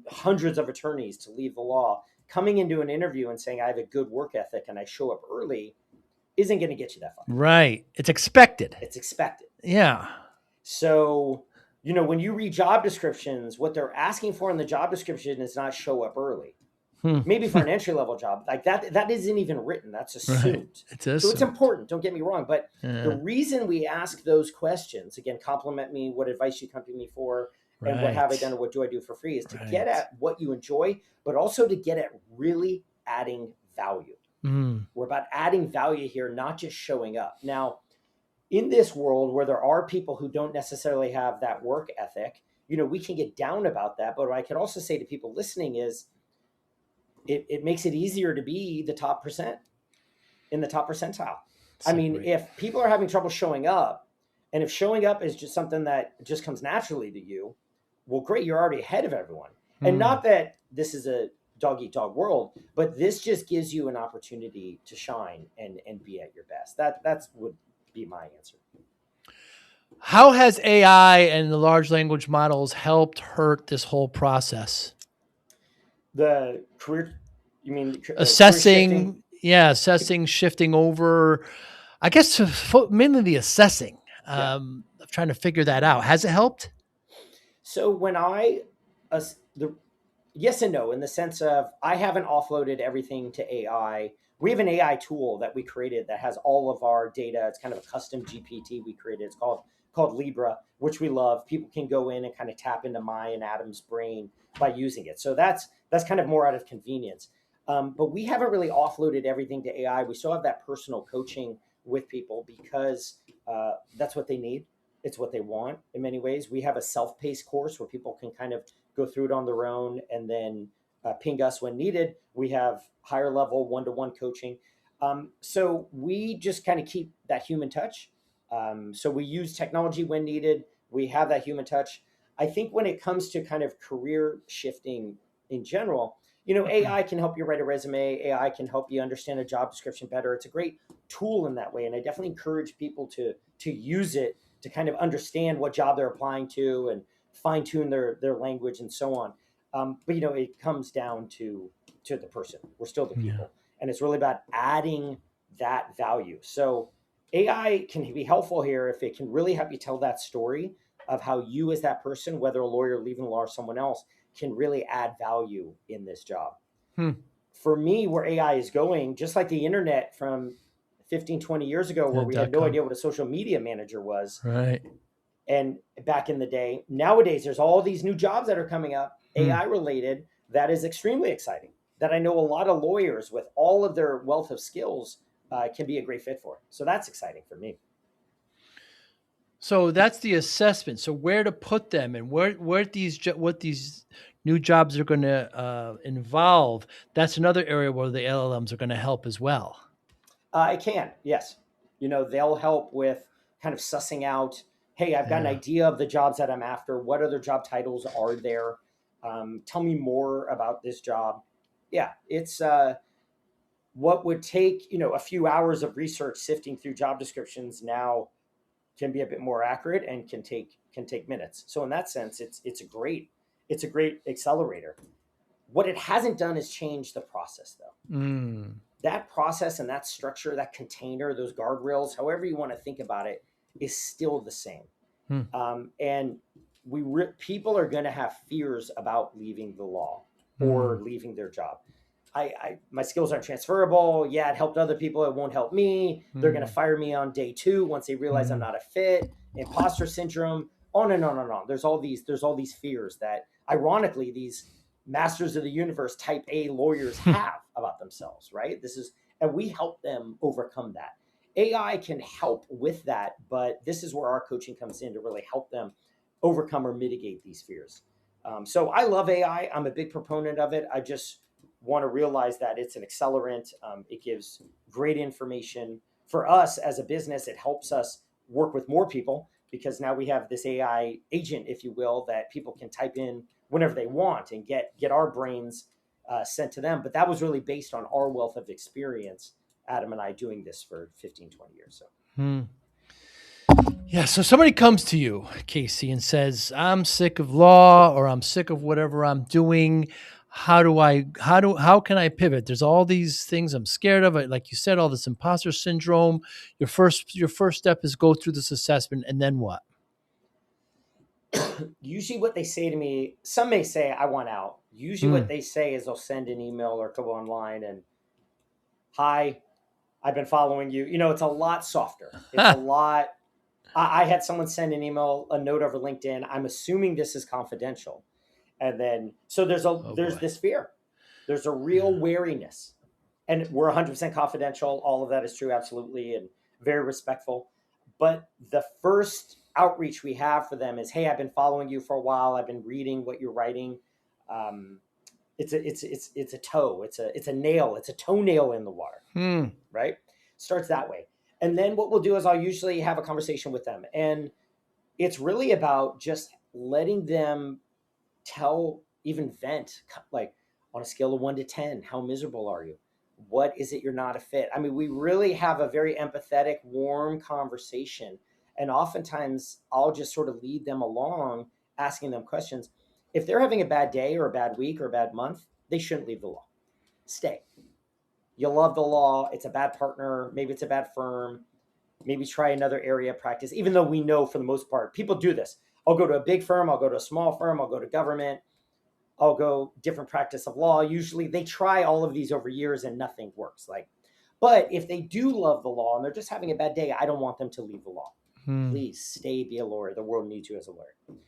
hundreds of attorneys to leave the law, coming into an interview and saying I have a good work ethic and I show up early isn't going to get you that far. Right. It's expected. Yeah. So, when you read job descriptions, what they're asking for in the job description is not show up early. Maybe for an entry-level job like that isn't even written. That's assumed. Right. So it's important. Don't get me wrong. But the reason we ask those questions, again, compliment me, what advice you come to me for, and what have I Right. done or what do I do for free, is to get Right. at what you enjoy, but also to get at really adding value. Mm. We're about adding value here, not just showing up. Now, in this world where there are people who don't necessarily have that work ethic, we can get down about that. But what I could also say to people listening is it makes it easier to be the top percent in the top percentile. I So mean, great. if people are having trouble showing up, and if showing up is just something that just comes naturally to you, well, great, you're already ahead of everyone. And Mm. not that this is a dog eat dog world, but this just gives you an opportunity to shine and be at your best. That's would be my answer. How has AI and the large language models helped hurt this whole process? The career, you mean career shifting? Assessing, shifting over, I guess mainly the assessing. Yeah. I'm trying to figure that out. Has it helped? So when the yes and no, in the sense of I haven't offloaded everything to AI. We have an AI tool that we created that has all of our data. It's kind of a custom GPT we created. It's called Libra, which we love. People can go in and kind of tap into my and Adam's brain by using it. So that's kind of more out of convenience. But we haven't really offloaded everything to AI. We still have that personal coaching with people because that's what they need. It's what they want in many ways. We have a self-paced course where people can kind of go through it on their own and then ping us when needed. We have higher level one-to-one coaching. So we just kind of keep that human touch. So we use technology when needed. We have that human touch. I think when it comes to kind of career shifting in general, AI can help you write a resume. AI can help you understand a job description better. It's a great tool in that way. And I definitely encourage people to use it to kind of understand what job they're applying to and fine tune their language and so on. But it comes down to the person. We're still the Yeah. people, and it's really about adding that value. So AI can be helpful here if it can really help you tell that story of how you, as that person, whether a lawyer leaving the law or someone else, can really add value in this job. Hmm. For me, where AI is going, just like the internet from 15, 20 years ago, where Yeah, we had dot no com. idea what a social media manager was, Right. and back in the day, nowadays there's all these new jobs that are coming up, Hmm. AI related, that is extremely exciting. That I know a lot of lawyers with all of their wealth of skills can be a great fit for. So that's exciting for me. So that's the assessment. So where to put them and what these new jobs are going to involve. That's another area where the LLMs are going to help as well. It can, yes. They'll help with kind of sussing out, hey, I've got an Yeah. idea of the jobs that I'm after. What other job titles are there? Tell me more about this job. Yeah, it's what would take, a few hours of research sifting through job descriptions now can be a bit more accurate and can take minutes. So in that sense, it's a great accelerator. What it hasn't done is change the process though. Mm. That process and that structure, that container, those guardrails, however you want to think about it, is still the same. Hmm. And people are going to have fears about leaving the law or Mm. leaving their job. My skills aren't transferable. Yeah, it helped other people. It won't help me. They're going to Mm. fire me on day two once they realize I'm Mm. not a fit. Imposter syndrome. On and on and on. There's all these fears that, ironically, these masters of the universe type A lawyers have about themselves. Right. And we help them overcome that. AI can help with that, but this is where our coaching comes in to really help them overcome or mitigate these fears. So I love AI. I'm a big proponent of it. I just want to realize that it's an accelerant. It gives great information for us as a business. It helps us work with more people because now we have this AI agent, if you will, that people can type in whenever they want and get our brains sent to them. But that was really based on our wealth of experience, Adam and I doing this for 15, 20 years. So Hmm. Yeah. So somebody comes to you, Casey, and says, "I'm sick of law, or I'm sick of whatever I'm doing. How can I pivot? There's all these things I'm scared of. Like you said, all this imposter syndrome. Your first step is go through this assessment, and then what? usually what they say to me, some may say, I want out. Usually what Mm. they say is they'll send an email or go online and, hi, I've been following you. It's a lot softer. It's a lot I had someone send an email, a note over LinkedIn. I'm assuming this is confidential. And then, so there's boy. this fear. There's a real wariness, and we're 100% confidential. All of that is true. Absolutely. And very respectful. But the first outreach we have for them is, hey, I've been following you for a while. I've been reading what you're writing. Um, it's a toe. It's a nail. It's a toenail in the water. Right. Starts that way. And then what we'll do is I'll usually have a conversation with them. And it's really about just letting them tell, even vent, like on a scale of 1 to 10, how miserable are you? What is it you're not a fit? I mean, we really have a very empathetic, warm conversation. And oftentimes I'll just sort of lead them along, asking them questions. If they're having a bad day or a bad week or a bad month, they shouldn't leave the law. Stay. You love the law. It's a bad partner. Maybe it's a bad firm. Maybe try another area of practice, even though we know for the most part, people do this. I'll go to a big firm. I'll go to a small firm. I'll go to government. I'll go different practice of law. Usually they try all of these over years and nothing works. But if they do love the law and they're just having a bad day, I don't want them to leave the law. Please stay, be a lawyer. The world needs you as a lawyer.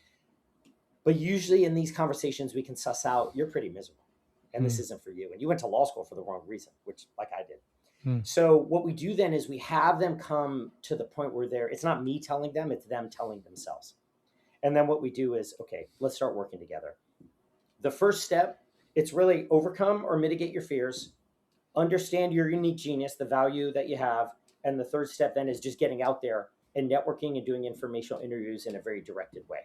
But usually in these conversations, we can suss out, you're pretty miserable and this isn't for you. And you went to law school for the wrong reason, which like I did. So what we do then is we have them come to the point where it's not me telling them, it's them telling themselves. And then what we do is, okay, let's start working together. The first step, it's really overcome or mitigate your fears, understand your unique genius, the value that you have. And the third step then is just getting out there and networking and doing informational interviews in a very directed way.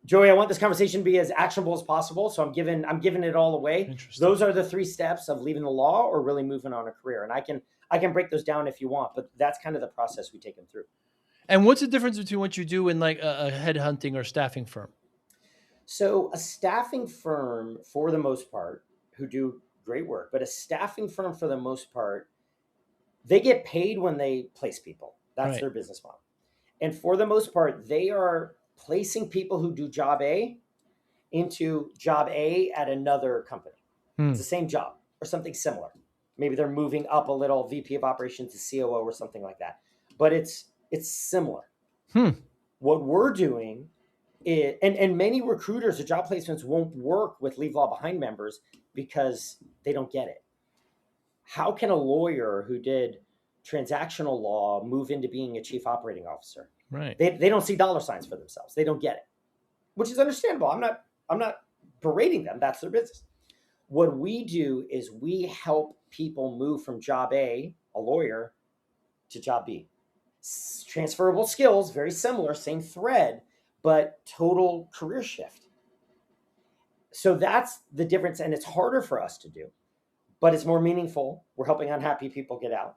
Joey, I want this conversation to be as actionable as possible. So I'm giving it all away. Those are the 3 steps of leaving the law or really moving on a career. And I can break those down if you want, but that's kind of the process we take them through. And what's the difference between what you do in like a headhunting or staffing firm? So a staffing firm, for the most part, who do great work, but a staffing firm for the most part, they get paid when they place people. That's their business model. And for the most part, they are placing people who do job A into job A at another company. It's the same job or something similar. Maybe they're moving up a little, VP of operations to COO or something like that. But it's similar. What we're doing is, and many recruiters or job placements won't work with Leave Law Behind members because they don't get it. How can a lawyer who did transactional law move into being a chief operating officer? Right. They don't see dollar signs for themselves. They don't get it, which is understandable. I'm not berating them. That's their business. What we do is we help people move from job A lawyer, to job B. Transferable skills, very similar, same thread, but total career shift. So that's the difference. And it's harder for us to do, but it's more meaningful. We're helping unhappy people get out.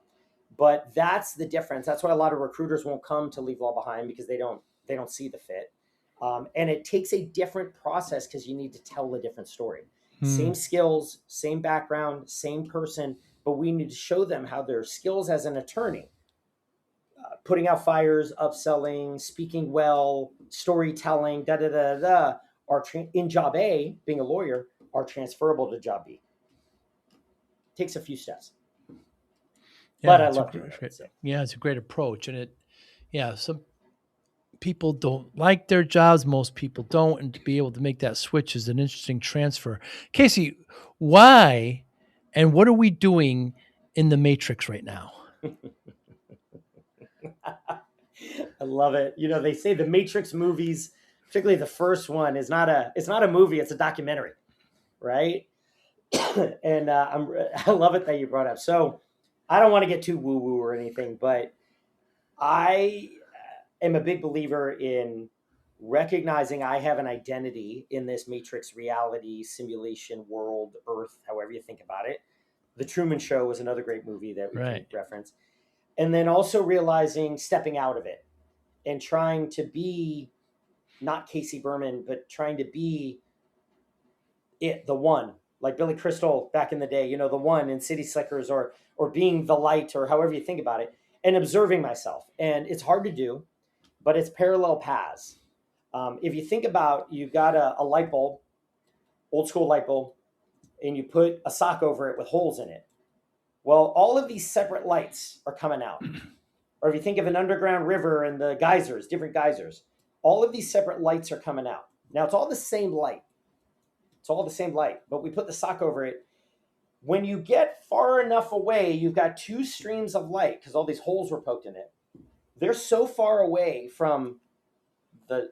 But that's the difference. That's why a lot of recruiters won't come to Leave Law Behind, because they don't see the fit. And it takes a different process because you need to tell a different story. Same skills, same background, same person, but we need to show them how their skills as an attorney, putting out fires, upselling, speaking well, storytelling, are in job A, being a lawyer, are transferable to job B. Takes a few steps. But I love doing it. So. Yeah, it's a great approach. And some people don't like their jobs. Most people don't. And to be able to make that switch is an interesting transfer. Casey, why and what are we doing in the Matrix right now? I love it. You know, they say the Matrix movies, particularly the first one, it's not a movie, it's a documentary, right? And I love it that you brought up. So I don't want to get too woo-woo or anything, but I am a big believer in recognizing I have an identity in this Matrix reality, simulation, world, Earth, however you think about it. The Truman Show was another great movie that we can reference. And then also realizing stepping out of it and trying to be not Casey Berman, but trying to be the one, like Billy Crystal back in the day, you know, the one in City Slickers, or being the light, or however you think about it, and observing myself. And it's hard to do, but it's parallel paths. If you think about, you've got a light bulb, old school light bulb, and you put a sock over it with holes in it. Well, all of these separate lights are coming out. Or if you think of an underground river and the geysers, different geysers, all of these separate lights are coming out. Now it's all the same light. It's all the same light, but we put the sock over it. When you get far enough away, you've got two streams of light because all these holes were poked in it. They're so far away from the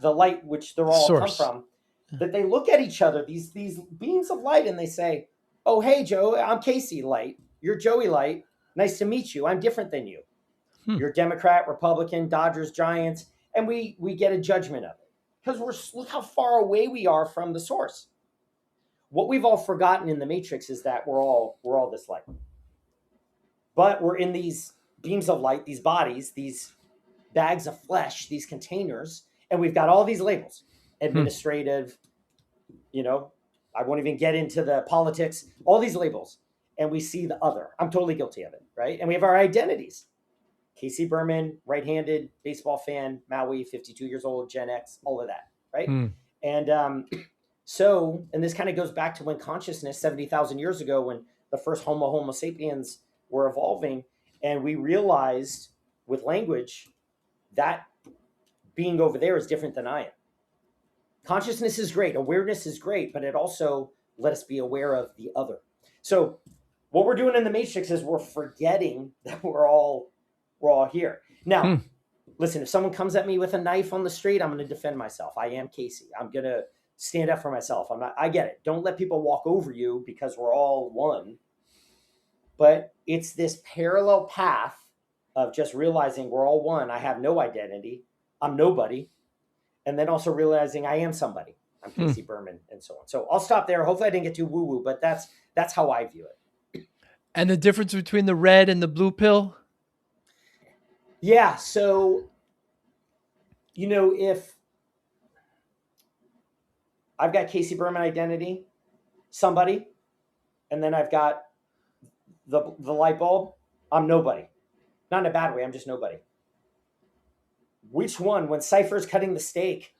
light which they're all come from that they look at each other, these beams of light, and they say, "Oh, hey, Joe, I'm Casey Light. You're Joey Light. Nice to meet you. I'm different than you. You're Democrat, Republican, Dodgers, Giants," and we get a judgment of it because look how far away we are from the source. What we've all forgotten in the Matrix is that we're all this light, but we're in these beams of light, these bodies, these bags of flesh, these containers, and we've got all these labels: administrative, I won't even get into the politics, all these labels, and we see the other. I'm totally guilty of it, right? And we have our identities. Casey Berman, right-handed, baseball fan, Maui, 52 years old, Gen X, all of that, right? And and this kind of goes back to when consciousness, 70,000 years ago, when the first Homo sapiens were evolving, and we realized with language that being over there is different than I am. Consciousness is great. Awareness is great, but it also let us be aware of the other. So what we're doing in the Matrix is we're forgetting that we're all here. Now, listen, if someone comes at me with a knife on the street, I'm going to defend myself. I am Casey. I'm going to stand up for myself. I get it. Don't let people walk over you because we're all one. But it's this parallel path of just realizing we're all one. I have no identity. I'm nobody. And then also realizing I am somebody. I'm Casey Berman, and so on. So I'll stop there. Hopefully I didn't get too woo-woo, but that's how I view it. And the difference between the red and the blue pill? Yeah. So, if I've got Casey Berman identity, somebody, and then I've got the light bulb, I'm nobody. Not in a bad way. I'm just nobody. Which one? When Cypher's cutting the steak,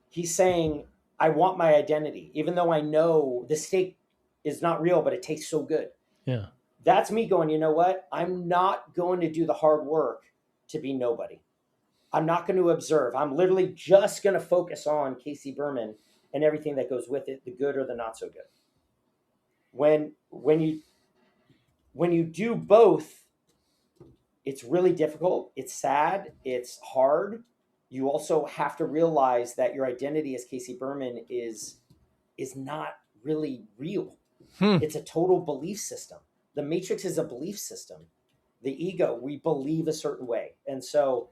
he's saying, I want my identity, even though I know the steak is not real, but it tastes so good. Yeah. That's me going, you know what? I'm not going to do the hard work to be nobody. I'm not going to observe. I'm literally just going to focus on Casey Berman and everything that goes with it, the good or the not so good. When you do both, it's really difficult. It's sad. It's hard. You also have to realize that your identity as Casey Berman is not really real. It's a total belief system. The Matrix is a belief system. The ego, we believe a certain way. And so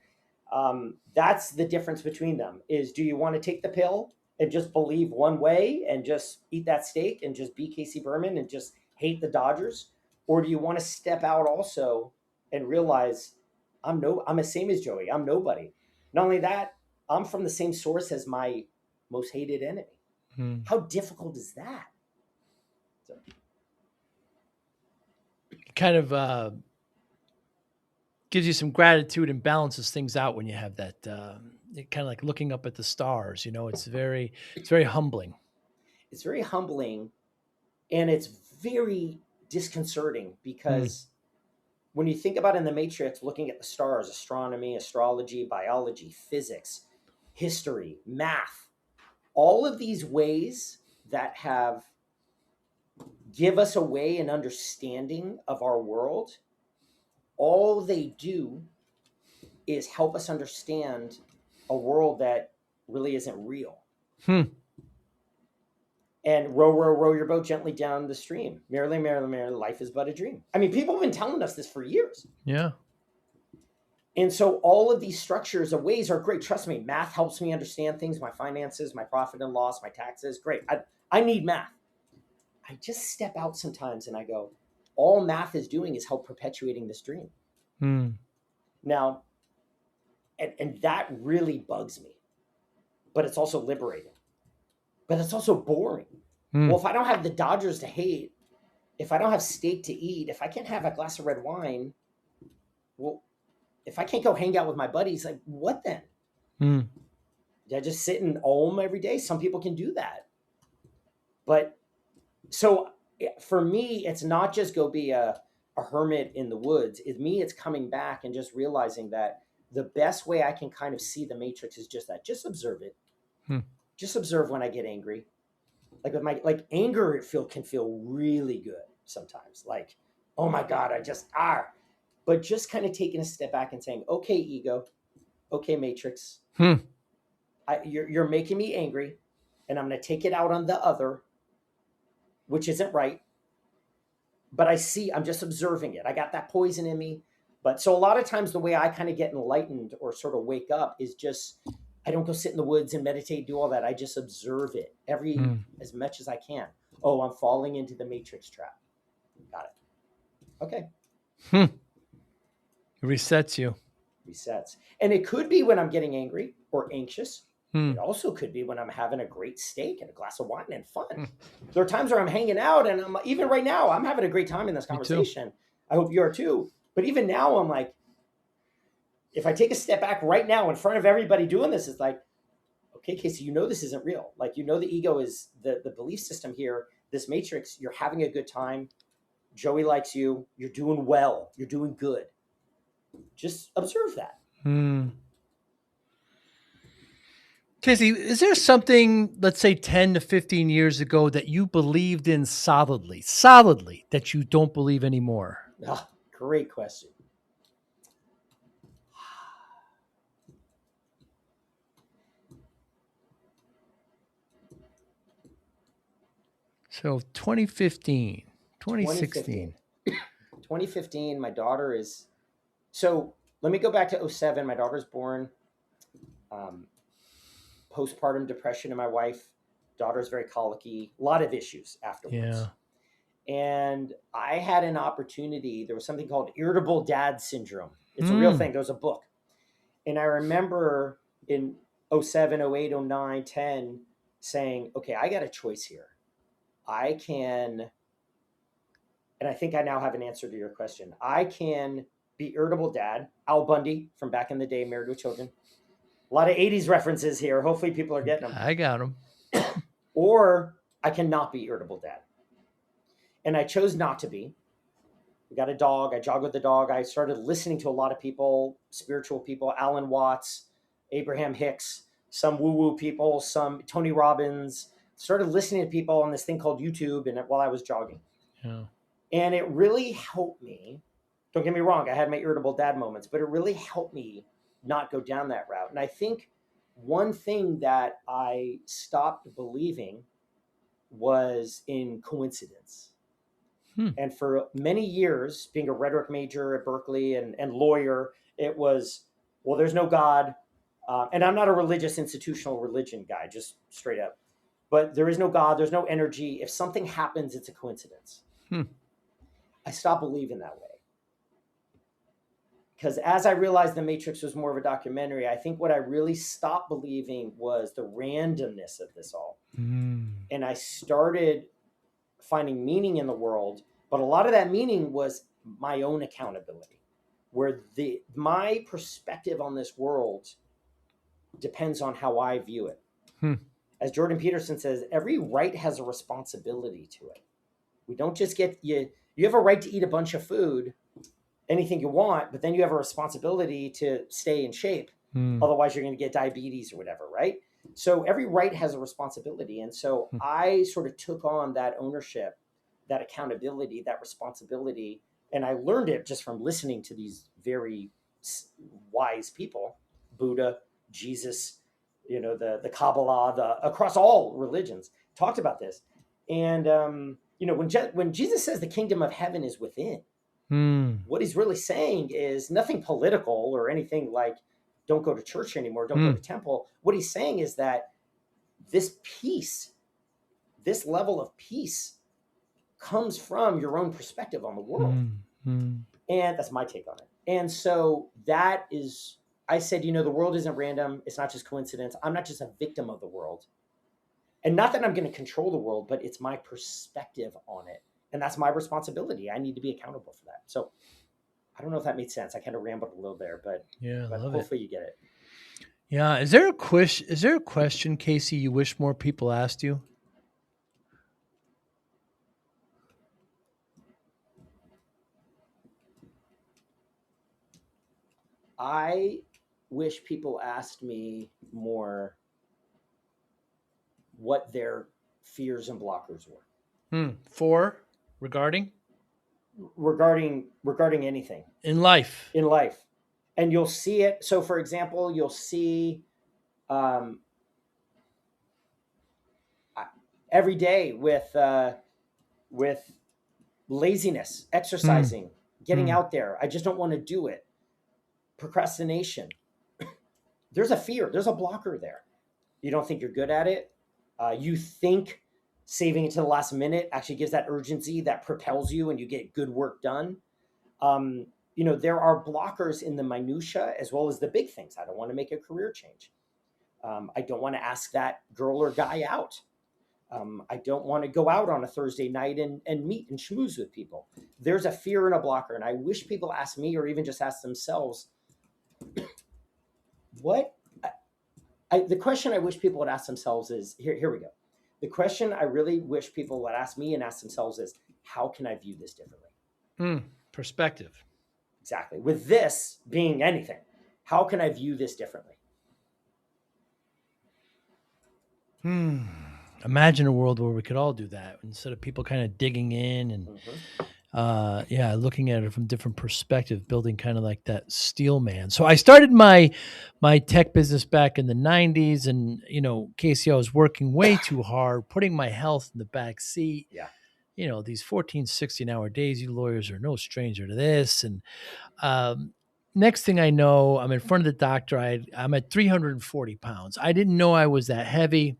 that's the difference between them is, do you want to take the pill and just believe one way and just eat that steak and just be Casey Berman and just hate the Dodgers? Or do you want to step out also and realize I'm the same as Joey. I'm nobody. Not only that, I'm from the same source as my most hated enemy. How difficult is that? So. Kind of gives you some gratitude and balances things out when you have that. Kind of like looking up at the stars. It's very humbling. It's very humbling, and it's very disconcerting because when you think about in the Matrix, looking at the stars, astronomy, astrology, biology, physics, history, math, all of these ways that give us a way and understanding of our world, all they do is help us understand a world that really isn't real. And row your boat gently down the stream. Merrily, merrily, merrily, life is but a dream. I mean, people have been telling us this for years. Yeah. And so all of these structures of ways are great. Trust me, math helps me understand things, my finances, my profit and loss, my taxes. Great. I need math. I just step out sometimes and I go, all math is doing is help perpetuating this dream. Now, and that really bugs me, but it's also liberating. But it's also boring. Well, if I don't have the Dodgers to hate, if I don't have steak to eat, if I can't have a glass of red wine, well, if I can't go hang out with my buddies, like what then? Did I just sit and ohm every day? Some people can do that. But so for me, it's not just go be a a hermit in the woods. It's coming back and just realizing that the best way I can kind of see the matrix is just that. Just observe it. Just observe when I get angry. Like with my anger, can feel really good sometimes. Like, oh my God, but just kind of taking a step back and saying, okay, ego, okay, matrix, you're making me angry, and I'm going to take it out on the other, which isn't right. But I'm just observing it. I got that poison in me. But so a lot of times the way I kind of get enlightened or sort of wake up is just, I don't go sit in the woods and meditate, do all that. I just observe it as much as I can. Oh, I'm falling into the matrix trap. Got it. Okay. It resets you. Resets. And it could be when I'm getting angry or anxious. It also could be when I'm having a great steak and a glass of wine and fun. There are times where I'm hanging out, and even right now, I'm having a great time in this conversation. I hope you are too. But even now, I'm like, if I take a step back right now in front of everybody doing this, it's like, okay, Casey, this isn't real. Like, the ego is the belief system here, this matrix. You're having a good time. Joey likes you. You're doing well. You're doing good. Just observe that. Casey, is there something, let's say 10 to 15 years ago, that you believed in solidly, that you don't believe anymore? Oh, great question. So 2015, 2016. 2015, my daughter is, so let me go back to 2007. My daughter's born, postpartum depression in my wife. Daughter's very colicky, a lot of issues afterwards. Yeah. And I had an opportunity. There was something called irritable dad syndrome. It's a real thing. There was a book. And I remember in 2007, 2008, 2009, 10 saying, okay, I got a choice here. I can, and I think I now have an answer to your question. I can be irritable dad, Al Bundy from back in the day, Married with Children. A lot of 80s references here. Hopefully people are getting them. I got them. Or I cannot be irritable dad. And I chose not to be. We got a dog. I jog with the dog. I started listening to a lot of people, spiritual people, Alan Watts, Abraham Hicks, some woo-woo people, some Tony Robbins. Started listening to people on this thing called YouTube while I was jogging. Yeah. And it really helped me. Don't get me wrong. I had my irritable dad moments, but it really helped me not go down that route. And I think one thing that I stopped believing was in coincidence. And for many years, being a rhetoric major at Berkeley and lawyer, it was, well, there's no God. And I'm not a religious institutional religion guy, just straight up. But there is no God. There's no energy. If something happens, it's a coincidence. I stopped believing that way. Because as I realized The Matrix was more of a documentary, I think what I really stopped believing was the randomness of this all. And I started finding meaning in the world, but a lot of that meaning was my own accountability, where my perspective on this world depends on how I view it. As Jordan Peterson says, every right has a responsibility to it. We don't just get you have a right to eat a bunch of food, anything you want, but then you have a responsibility to stay in shape. Otherwise you're going to get diabetes or whatever, right? So every right has a responsibility. And so I sort of took on that ownership, that accountability, that responsibility. And I learned it just from listening to these very wise people, Buddha, Jesus, the Kabbalah, across all religions talked about this. And, when Jesus says the kingdom of heaven is within, what he's really saying is nothing political or anything like, don't go to church anymore, don't go to temple. What he's saying is that this peace, this level of peace comes from your own perspective on the world. And that's my take on it. And so that is, I said, the world isn't random. It's not just coincidence. I'm not just a victim of the world. And not that I'm going to control the world, but it's my perspective on it. And that's my responsibility. I need to be accountable for that. So I don't know if that made sense. I kind of rambled a little there, but hopefully you get it. Yeah. Is there a question, Casey, you wish more people asked you? I wish people asked me more what their fears and blockers were. For regarding regarding anything in life. in life. And you'll see it. So, for example, you'll see um, every day with laziness, exercising, getting out there. I just don't want to do it. Procrastination. There's a fear. There's a blocker there. You don't think you're good at it. You think saving it to the last minute actually gives that urgency that propels you and you get good work done. There are blockers in the minutia as well as the big things. I don't want to make a career change. I don't want to ask that girl or guy out. I don't want to go out on a Thursday night and meet and schmooze with people. There's a fear and a blocker. And I wish people ask me or even just ask themselves, the question I wish people would ask themselves is, here we go. The question I really wish people would ask me and ask themselves is, how can I view this differently? Perspective. Exactly. With this being anything, how can I view this differently? Imagine a world where we could all do that instead of people kind of digging in and looking at it from different perspective, building kind of like that steel man. So I started my tech business back in the 90s, and Casey, I was working way too hard, putting my health in the back seat. Yeah. These 14, 16-hour days, you lawyers are no stranger to this. And next thing I know, I'm in front of the doctor. I'm at 340 pounds. I didn't know I was that heavy.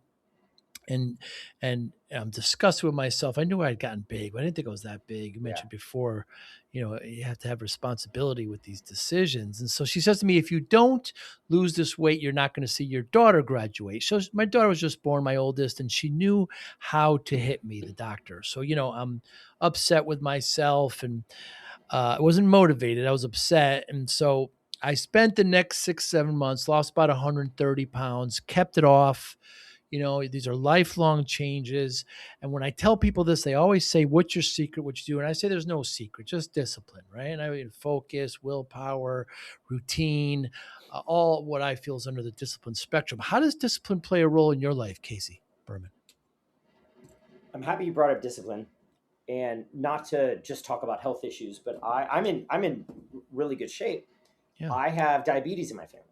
And I'm disgusted with myself. I knew I'd gotten big, but I didn't think I was that big. You mentioned before, you have to have responsibility with these decisions. And so she says to me, if you don't lose this weight, you're not going to see your daughter graduate. So my daughter was just born, my oldest, and she knew how to hit me, the doctor. So, I'm upset with myself, and I wasn't motivated. I was upset. And so I spent the next 6-7 months, lost about 130 pounds, kept it off. These are lifelong changes. And when I tell people this, they always say, what's your secret, what you do? And I say, there's no secret, just discipline, right? And I mean, focus, willpower, routine, all what I feel is under the discipline spectrum. How does discipline play a role in your life, Casey Berman? I'm happy you brought up discipline, and not to just talk about health issues, but I'm in really good shape. Yeah. I have diabetes in my family.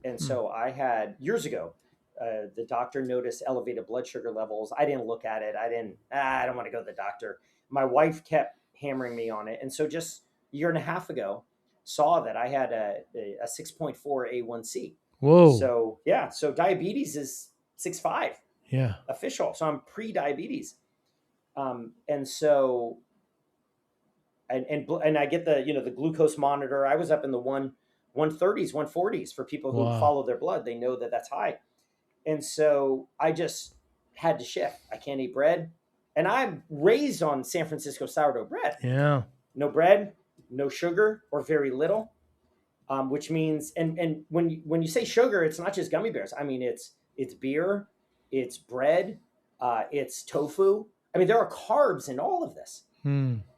And so I had years ago, the doctor noticed elevated blood sugar levels. I didn't look at it. I don't want to go to the doctor. My wife kept hammering me on it. And so just a year and a half ago, saw that I had a 6.4 A1C. Whoa. So diabetes is 6.5. Yeah. Official. So I'm pre-diabetes. And so, and I get the glucose monitor. I was up in the 130s, 140s for people who follow their blood. They know that that's high. And so I just had to shift. I can't eat bread. And I'm raised on San Francisco sourdough bread. Yeah. No bread, no sugar, or very little, which means, and when you say sugar, it's not just gummy bears. I mean, it's beer, it's bread, it's tofu. I mean, there are carbs in all of this.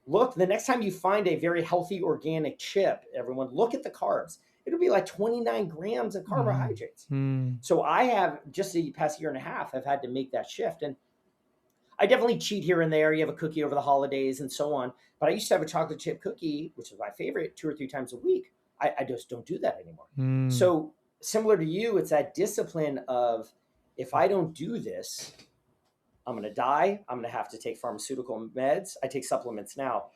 Look, the next time you find a very healthy organic chip, everyone, look at the carbs. It'll be like 29 grams of carbohydrates. So I have, just the past year and a half, I've had to make that shift. And I definitely cheat here and there. You have a cookie over the holidays and so on. But I used to have a chocolate chip cookie, which is my favorite, 2 or 3 times a week. I just don't do that anymore. So similar to you, it's that discipline of, if I don't do this, I'm going to die. I'm going to have to take pharmaceutical meds. I take supplements now.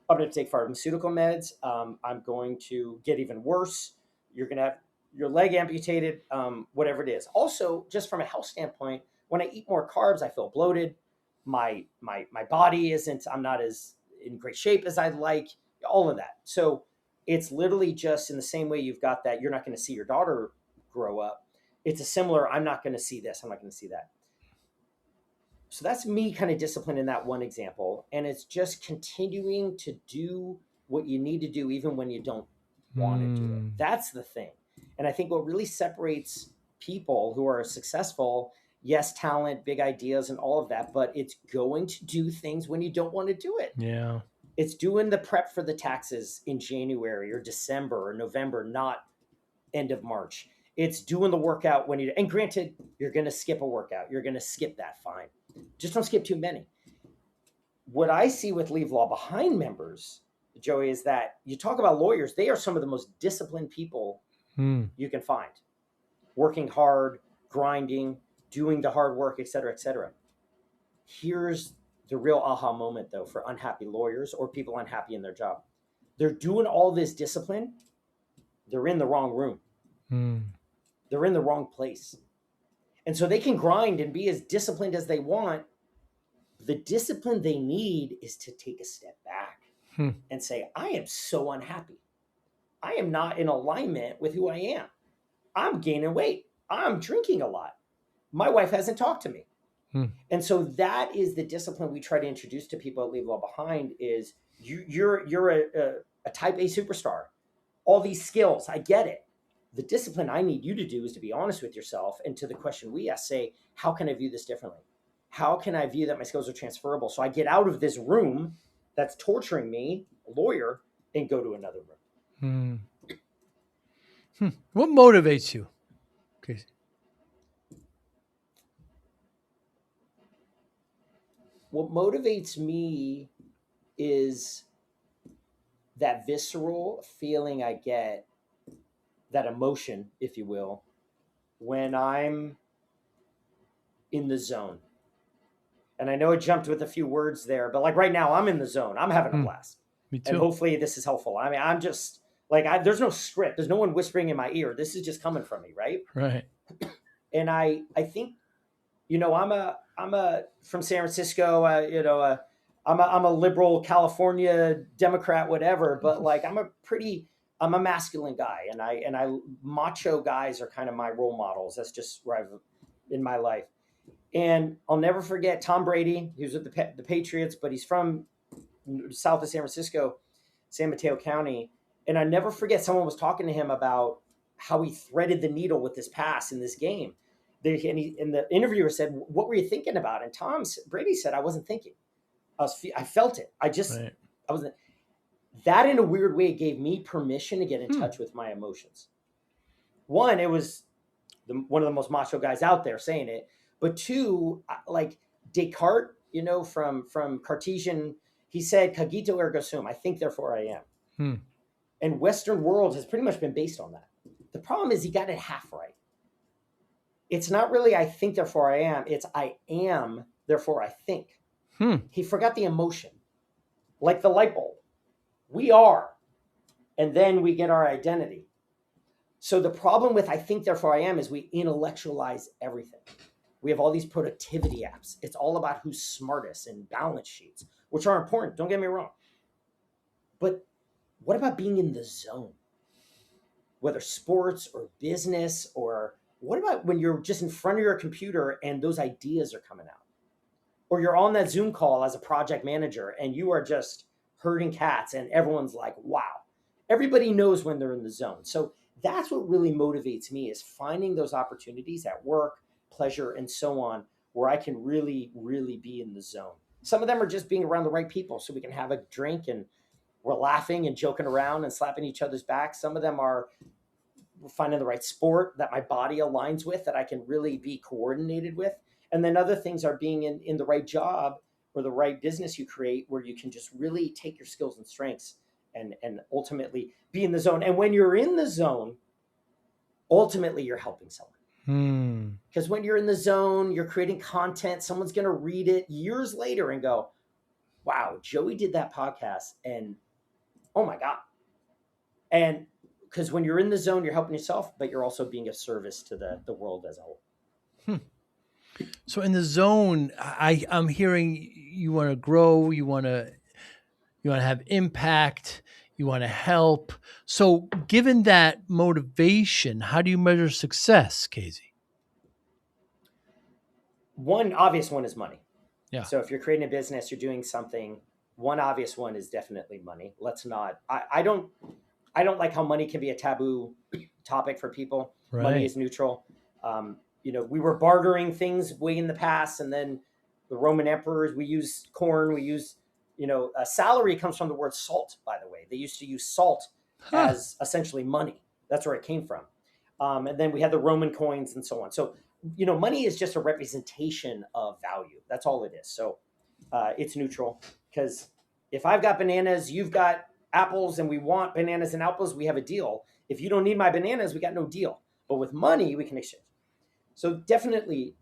I'm going to take pharmaceutical meds. I'm going to get even worse. You're going to have your leg amputated, whatever it is. Also, just from a health standpoint, when I eat more carbs, I feel bloated. My body I'm not as in great shape as I'd like, all of that. So it's literally just in the same way you've got that, you're not going to see your daughter grow up. It's a similar, I'm not going to see this, I'm not going to see that. So that's me kind of disciplined in that one example. And it's just continuing to do what you need to do, even when you don't want to do it. That's the thing. And I think what really separates people who are successful, yes, talent, big ideas and all of that, but it's going to do things when you don't want to do it. Yeah. It's doing the prep for the taxes in January or December or November, not end of March. It's doing the workout when you, and granted, you're going to skip a workout. You're going to skip that, fine. Just don't skip too many. What I see with Leave Law Behind members, Joey, is that you talk about lawyers, they are some of the most disciplined people you can find. Working hard, grinding, doing the hard work, et cetera, et cetera. Here's the real aha moment, though, for unhappy lawyers or people unhappy in their job. They're doing all this discipline. They're in the wrong room. They're in the wrong place. And so they can grind and be as disciplined as they want. The discipline they need is to take a step back and say, I am so unhappy. I am not in alignment with who I am. I'm gaining weight. I'm drinking a lot. My wife hasn't talked to me. And so that is the discipline we try to introduce to people at Leave Law Behind is you're a type A superstar. All these skills, I get it. The discipline I need you to do is to be honest with yourself. And to the question we ask, say, how can I view this differently? How can I view that my skills are transferable? So I get out of this room that's torturing me, a lawyer, and go to another room. What motivates you, Casey? What motivates me is that visceral feeling I get, that emotion, if you will, when I'm in the zone. And I know it jumped with a few words there, but like right now, I'm in the zone. I'm having a blast. Me too. And hopefully this is helpful. I mean, I'm just like, there's no script. There's no one whispering in my ear. This is just coming from me, right? Right. And I think, I'm from San Francisco, I'm a liberal California Democrat, whatever, but like, I'm a masculine guy, and macho guys are kind of my role models. That's just where I've in my life. And I'll never forget Tom Brady. He was with the Patriots, but he's from south of San Francisco, San Mateo County. And I never forget someone was talking to him about how he threaded the needle with this pass in this game. And the interviewer said, "What were you thinking about?" And Brady said, "I wasn't thinking. I felt it. I wasn't." That in a weird way gave me permission to get in touch with my emotions. One, it was one of the most macho guys out there saying it. But two, like Descartes, from Cartesian, he said, "Cogito ergo sum." I think, therefore I am. And Western world has pretty much been based on that. The problem is he got it half right. It's not really I think, therefore I am. It's I am, therefore I think. He forgot the emotion. Like the light bulb. We are. And then we get our identity. So the problem with I think, therefore I am is we intellectualize everything. We have all these productivity apps. It's all about who's smartest and balance sheets, which are important. Don't get me wrong. But what about being in the zone? Whether sports or business, or what about when you're just in front of your computer and those ideas are coming out? Or you're on that Zoom call as a project manager and you are just herding cats and everyone's like, wow. Everybody knows when they're in the zone. So that's what really motivates me, is finding those opportunities at work, pleasure, and so on, where I can really, really be in the zone. Some of them are just being around the right people so we can have a drink and we're laughing and joking around and slapping each other's back. Some of them are finding the right sport that my body aligns with, that I can really be coordinated with. And then other things are being in the right job or the right business you create, where you can just really take your skills and strengths and ultimately be in the zone. And when you're in the zone, ultimately you're helping someone. Because when you're in the zone, you're creating content, someone's going to read it years later and go, wow, Joey did that podcast and oh my God. And because when you're in the zone, you're helping yourself, but you're also being of service to the world as a whole. So in the zone, I'm hearing you want to grow, you want to have impact, you want to help. So given that motivation, how do you measure success, Casey? One obvious one is money. Yeah. So if you're creating a business, you're doing something, one obvious one is definitely money. Let's not, I don't like how money can be a taboo topic for people. Right. Money is neutral. We were bartering things way in the past, and then the Roman emperors, we use corn, we use, a salary comes from the word salt, by the way. They used to use salt as essentially money. That's where it came from. And then we had the Roman coins and so on. So, money is just a representation of value. That's all it is. So it's neutral, because if I've got bananas, you've got apples, and we want bananas and apples, we have a deal. If you don't need my bananas, we got no deal. But with money, we can exchange. So definitely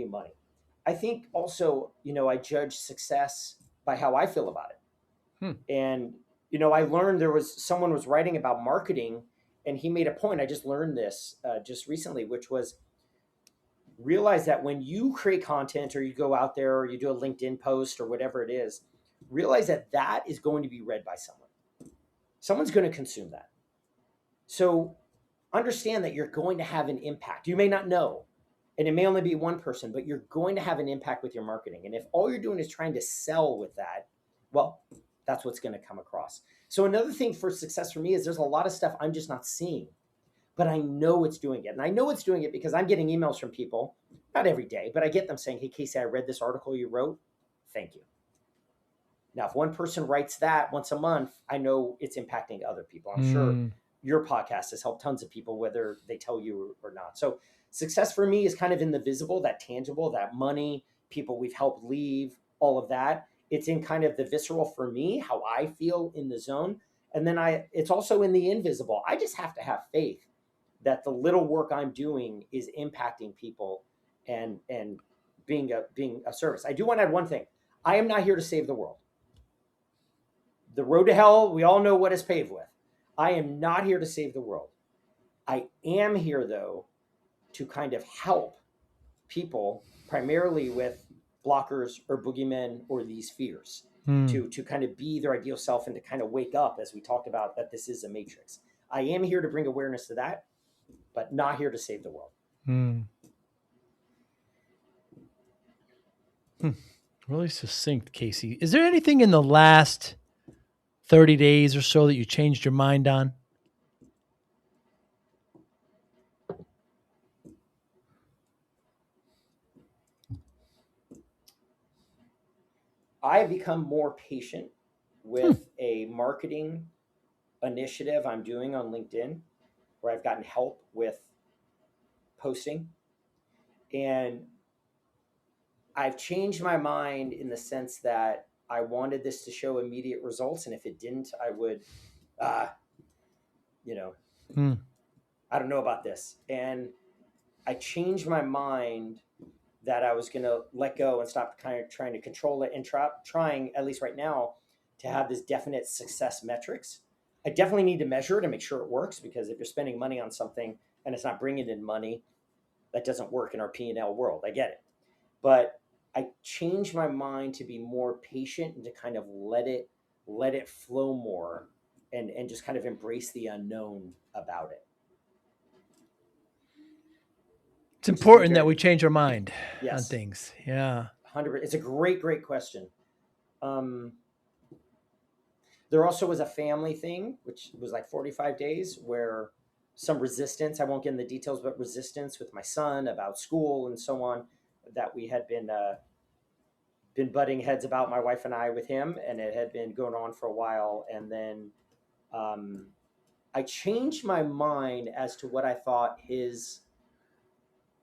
money. I think also, I judge success by how I feel about it. And, I learned someone was writing about marketing, and he made a point. I just learned this just recently, which was realize that when you create content, or you go out there, or you do a LinkedIn post, or whatever it is, realize that that is going to be read by someone. Someone's going to consume that. So understand that you're going to have an impact. You may not know, and it may only be one person, but you're going to have an impact with your marketing. And if all you're doing is trying to sell with that, well, that's what's going to come across. So another thing for success for me is there's a lot of stuff I'm just not seeing, but I know it's doing it. And I know it's doing it because I'm getting emails from people, not every day, but I get them saying, hey, Casey, I read this article you wrote. Thank you. Now, if one person writes that once a month, I know it's impacting other people. I'm sure your podcast has helped tons of people, whether they tell you or not. So success for me is kind of in the visible, that tangible, that money, people we've helped leave, all of that. It's in kind of the visceral for me, how I feel in the zone. And then it's also in the invisible. I just have to have faith that the little work I'm doing is impacting people and being a service. I do want to add one thing. I am not here to save the world. The road to hell, we all know what it's paved with. I am not here to save the world. I am here, though, to kind of help people, primarily with blockers or boogeymen or these fears, to kind of be their ideal self and to kind of wake up, as we talked about, that this is a matrix. I am here to bring awareness to that, but not here to save the world. Really succinct, Casey. Is there anything in the last 30 days or so that you changed your mind on? I have become more patient with a marketing initiative I'm doing on LinkedIn, where I've gotten help with posting. And I've changed my mind in the sense that I wanted this to show immediate results. And if it didn't, I would, I don't know about this. And I changed my mind that I was going to let go and stop kind of trying to control it, and trying, at least right now, to have this definite success metrics. I definitely need to measure it and make sure it works, because if you're spending money on something and it's not bringing in money, that doesn't work in our P&L world. I get it. But I changed my mind to be more patient and to kind of let it flow more and just kind of embrace the unknown about it. It's important that we change our mind on things. Yeah. 100%. It's a great question. There also was a family thing, which was like 45 days, where some resistance, I won't get into the details, but resistance with my son about school and so on, that we had been butting heads about, my wife and I, with him, and it had been going on for a while. And then I changed my mind as to what I thought his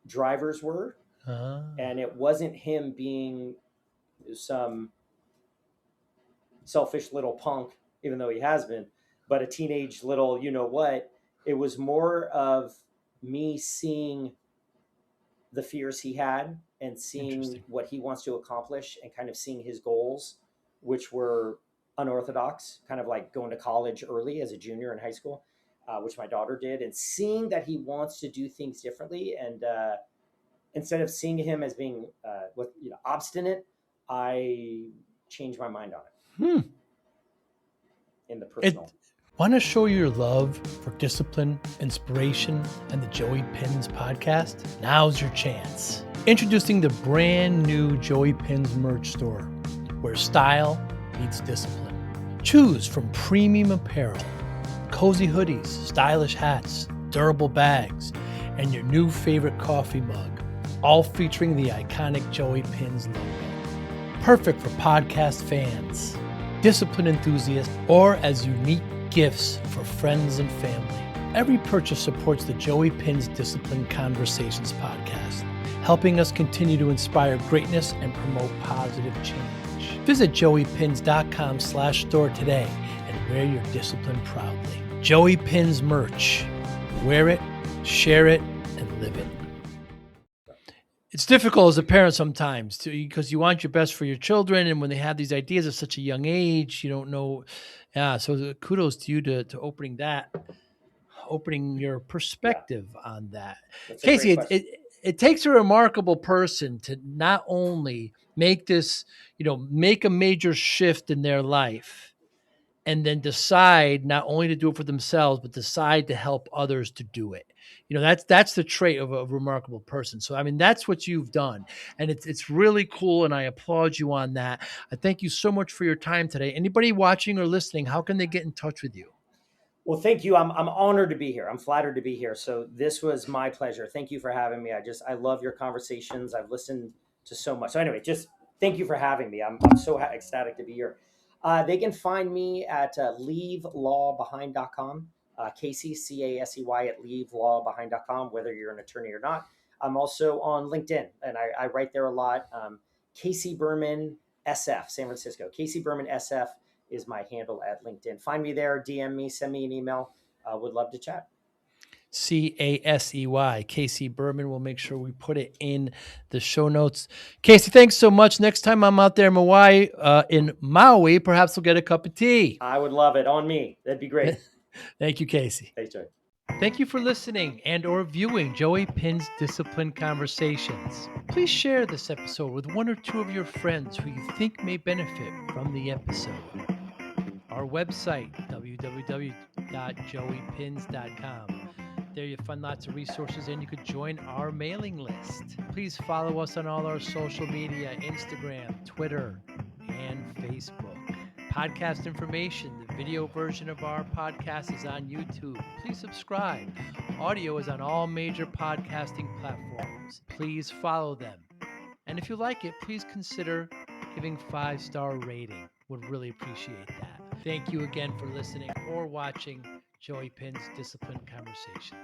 drivers were. And it wasn't him being some selfish little punk, even though he has been, but a teenage little, it was more of me seeing the fears he had and seeing what he wants to accomplish, and kind of seeing his goals, which were unorthodox, kind of like going to college early as a junior in high school, which my daughter did, and seeing that he wants to do things differently. And instead of seeing him as being obstinate, I changed my mind on it. In the personal. Want to show your love for discipline, inspiration, and the Joey Pinz podcast? Now's your chance. Introducing the brand new Joey Pinz merch store, where style meets discipline. Choose from premium apparel, cozy hoodies, stylish hats, durable bags, and your new favorite coffee mug, all featuring the iconic Joey Pinz logo. Perfect for podcast fans, discipline enthusiasts, or as unique gifts for friends and family. Every purchase supports the Joey Pinz Conversations podcast, helping us continue to inspire greatness and promote positive change. Visit joeypins.com/store today and wear your discipline proudly. Joey Pinz merch. Wear it, share it, and live it. It's difficult as a parent sometimes because you want your best for your children, and when they have these ideas at such a young age, you don't know. Yeah, so kudos to you to opening your perspective on that. That's a great Casey, question. it takes a remarkable person to not only make this, make a major shift in their life and then decide not only to do it for themselves, but decide to help others to do it. That's the trait of a remarkable person. So, I mean, that's what you've done. And it's really cool. And I applaud you on that. I thank you so much for your time today. Anybody watching or listening, how can they get in touch with you? Well, thank you. I'm honored to be here. I'm flattered to be here. So this was my pleasure. Thank you for having me. I love your conversations. I've listened to so much. So anyway, just thank you for having me. I'm so ecstatic to be here. They can find me at leavelawbehind.com. Casey, Casey at leavelawbehind.com, whether you're an attorney or not. I'm also on LinkedIn, and I write there a lot. Casey Berman SF, San Francisco. Casey Berman SF is my handle at LinkedIn. Find me there, DM me, send me an email. Would love to chat. Casey, Casey Berman. We'll make sure we put it in the show notes. Casey, thanks so much. Next time I'm out there in Maui, perhaps we'll get a cup of tea. I would love it. On me. That'd be great. Thank you, Casey. Thanks, Joey. Thank you for listening and or viewing Joey Pinz Discipline Conversations. Please share this episode with one or two of your friends who you think may benefit from the episode. Our website, www.joeypins.com. There you'll find lots of resources and you could join our mailing list. Please follow us on all our social media, Instagram, Twitter, and Facebook. Podcast information, the video version of our podcast is on YouTube. Please subscribe. Audio is on all major podcasting platforms. Please follow them. And if you like it, please consider giving 5-star rating. Would really appreciate that. Thank you again for listening or watching Joey Pinz Discipline Conversations.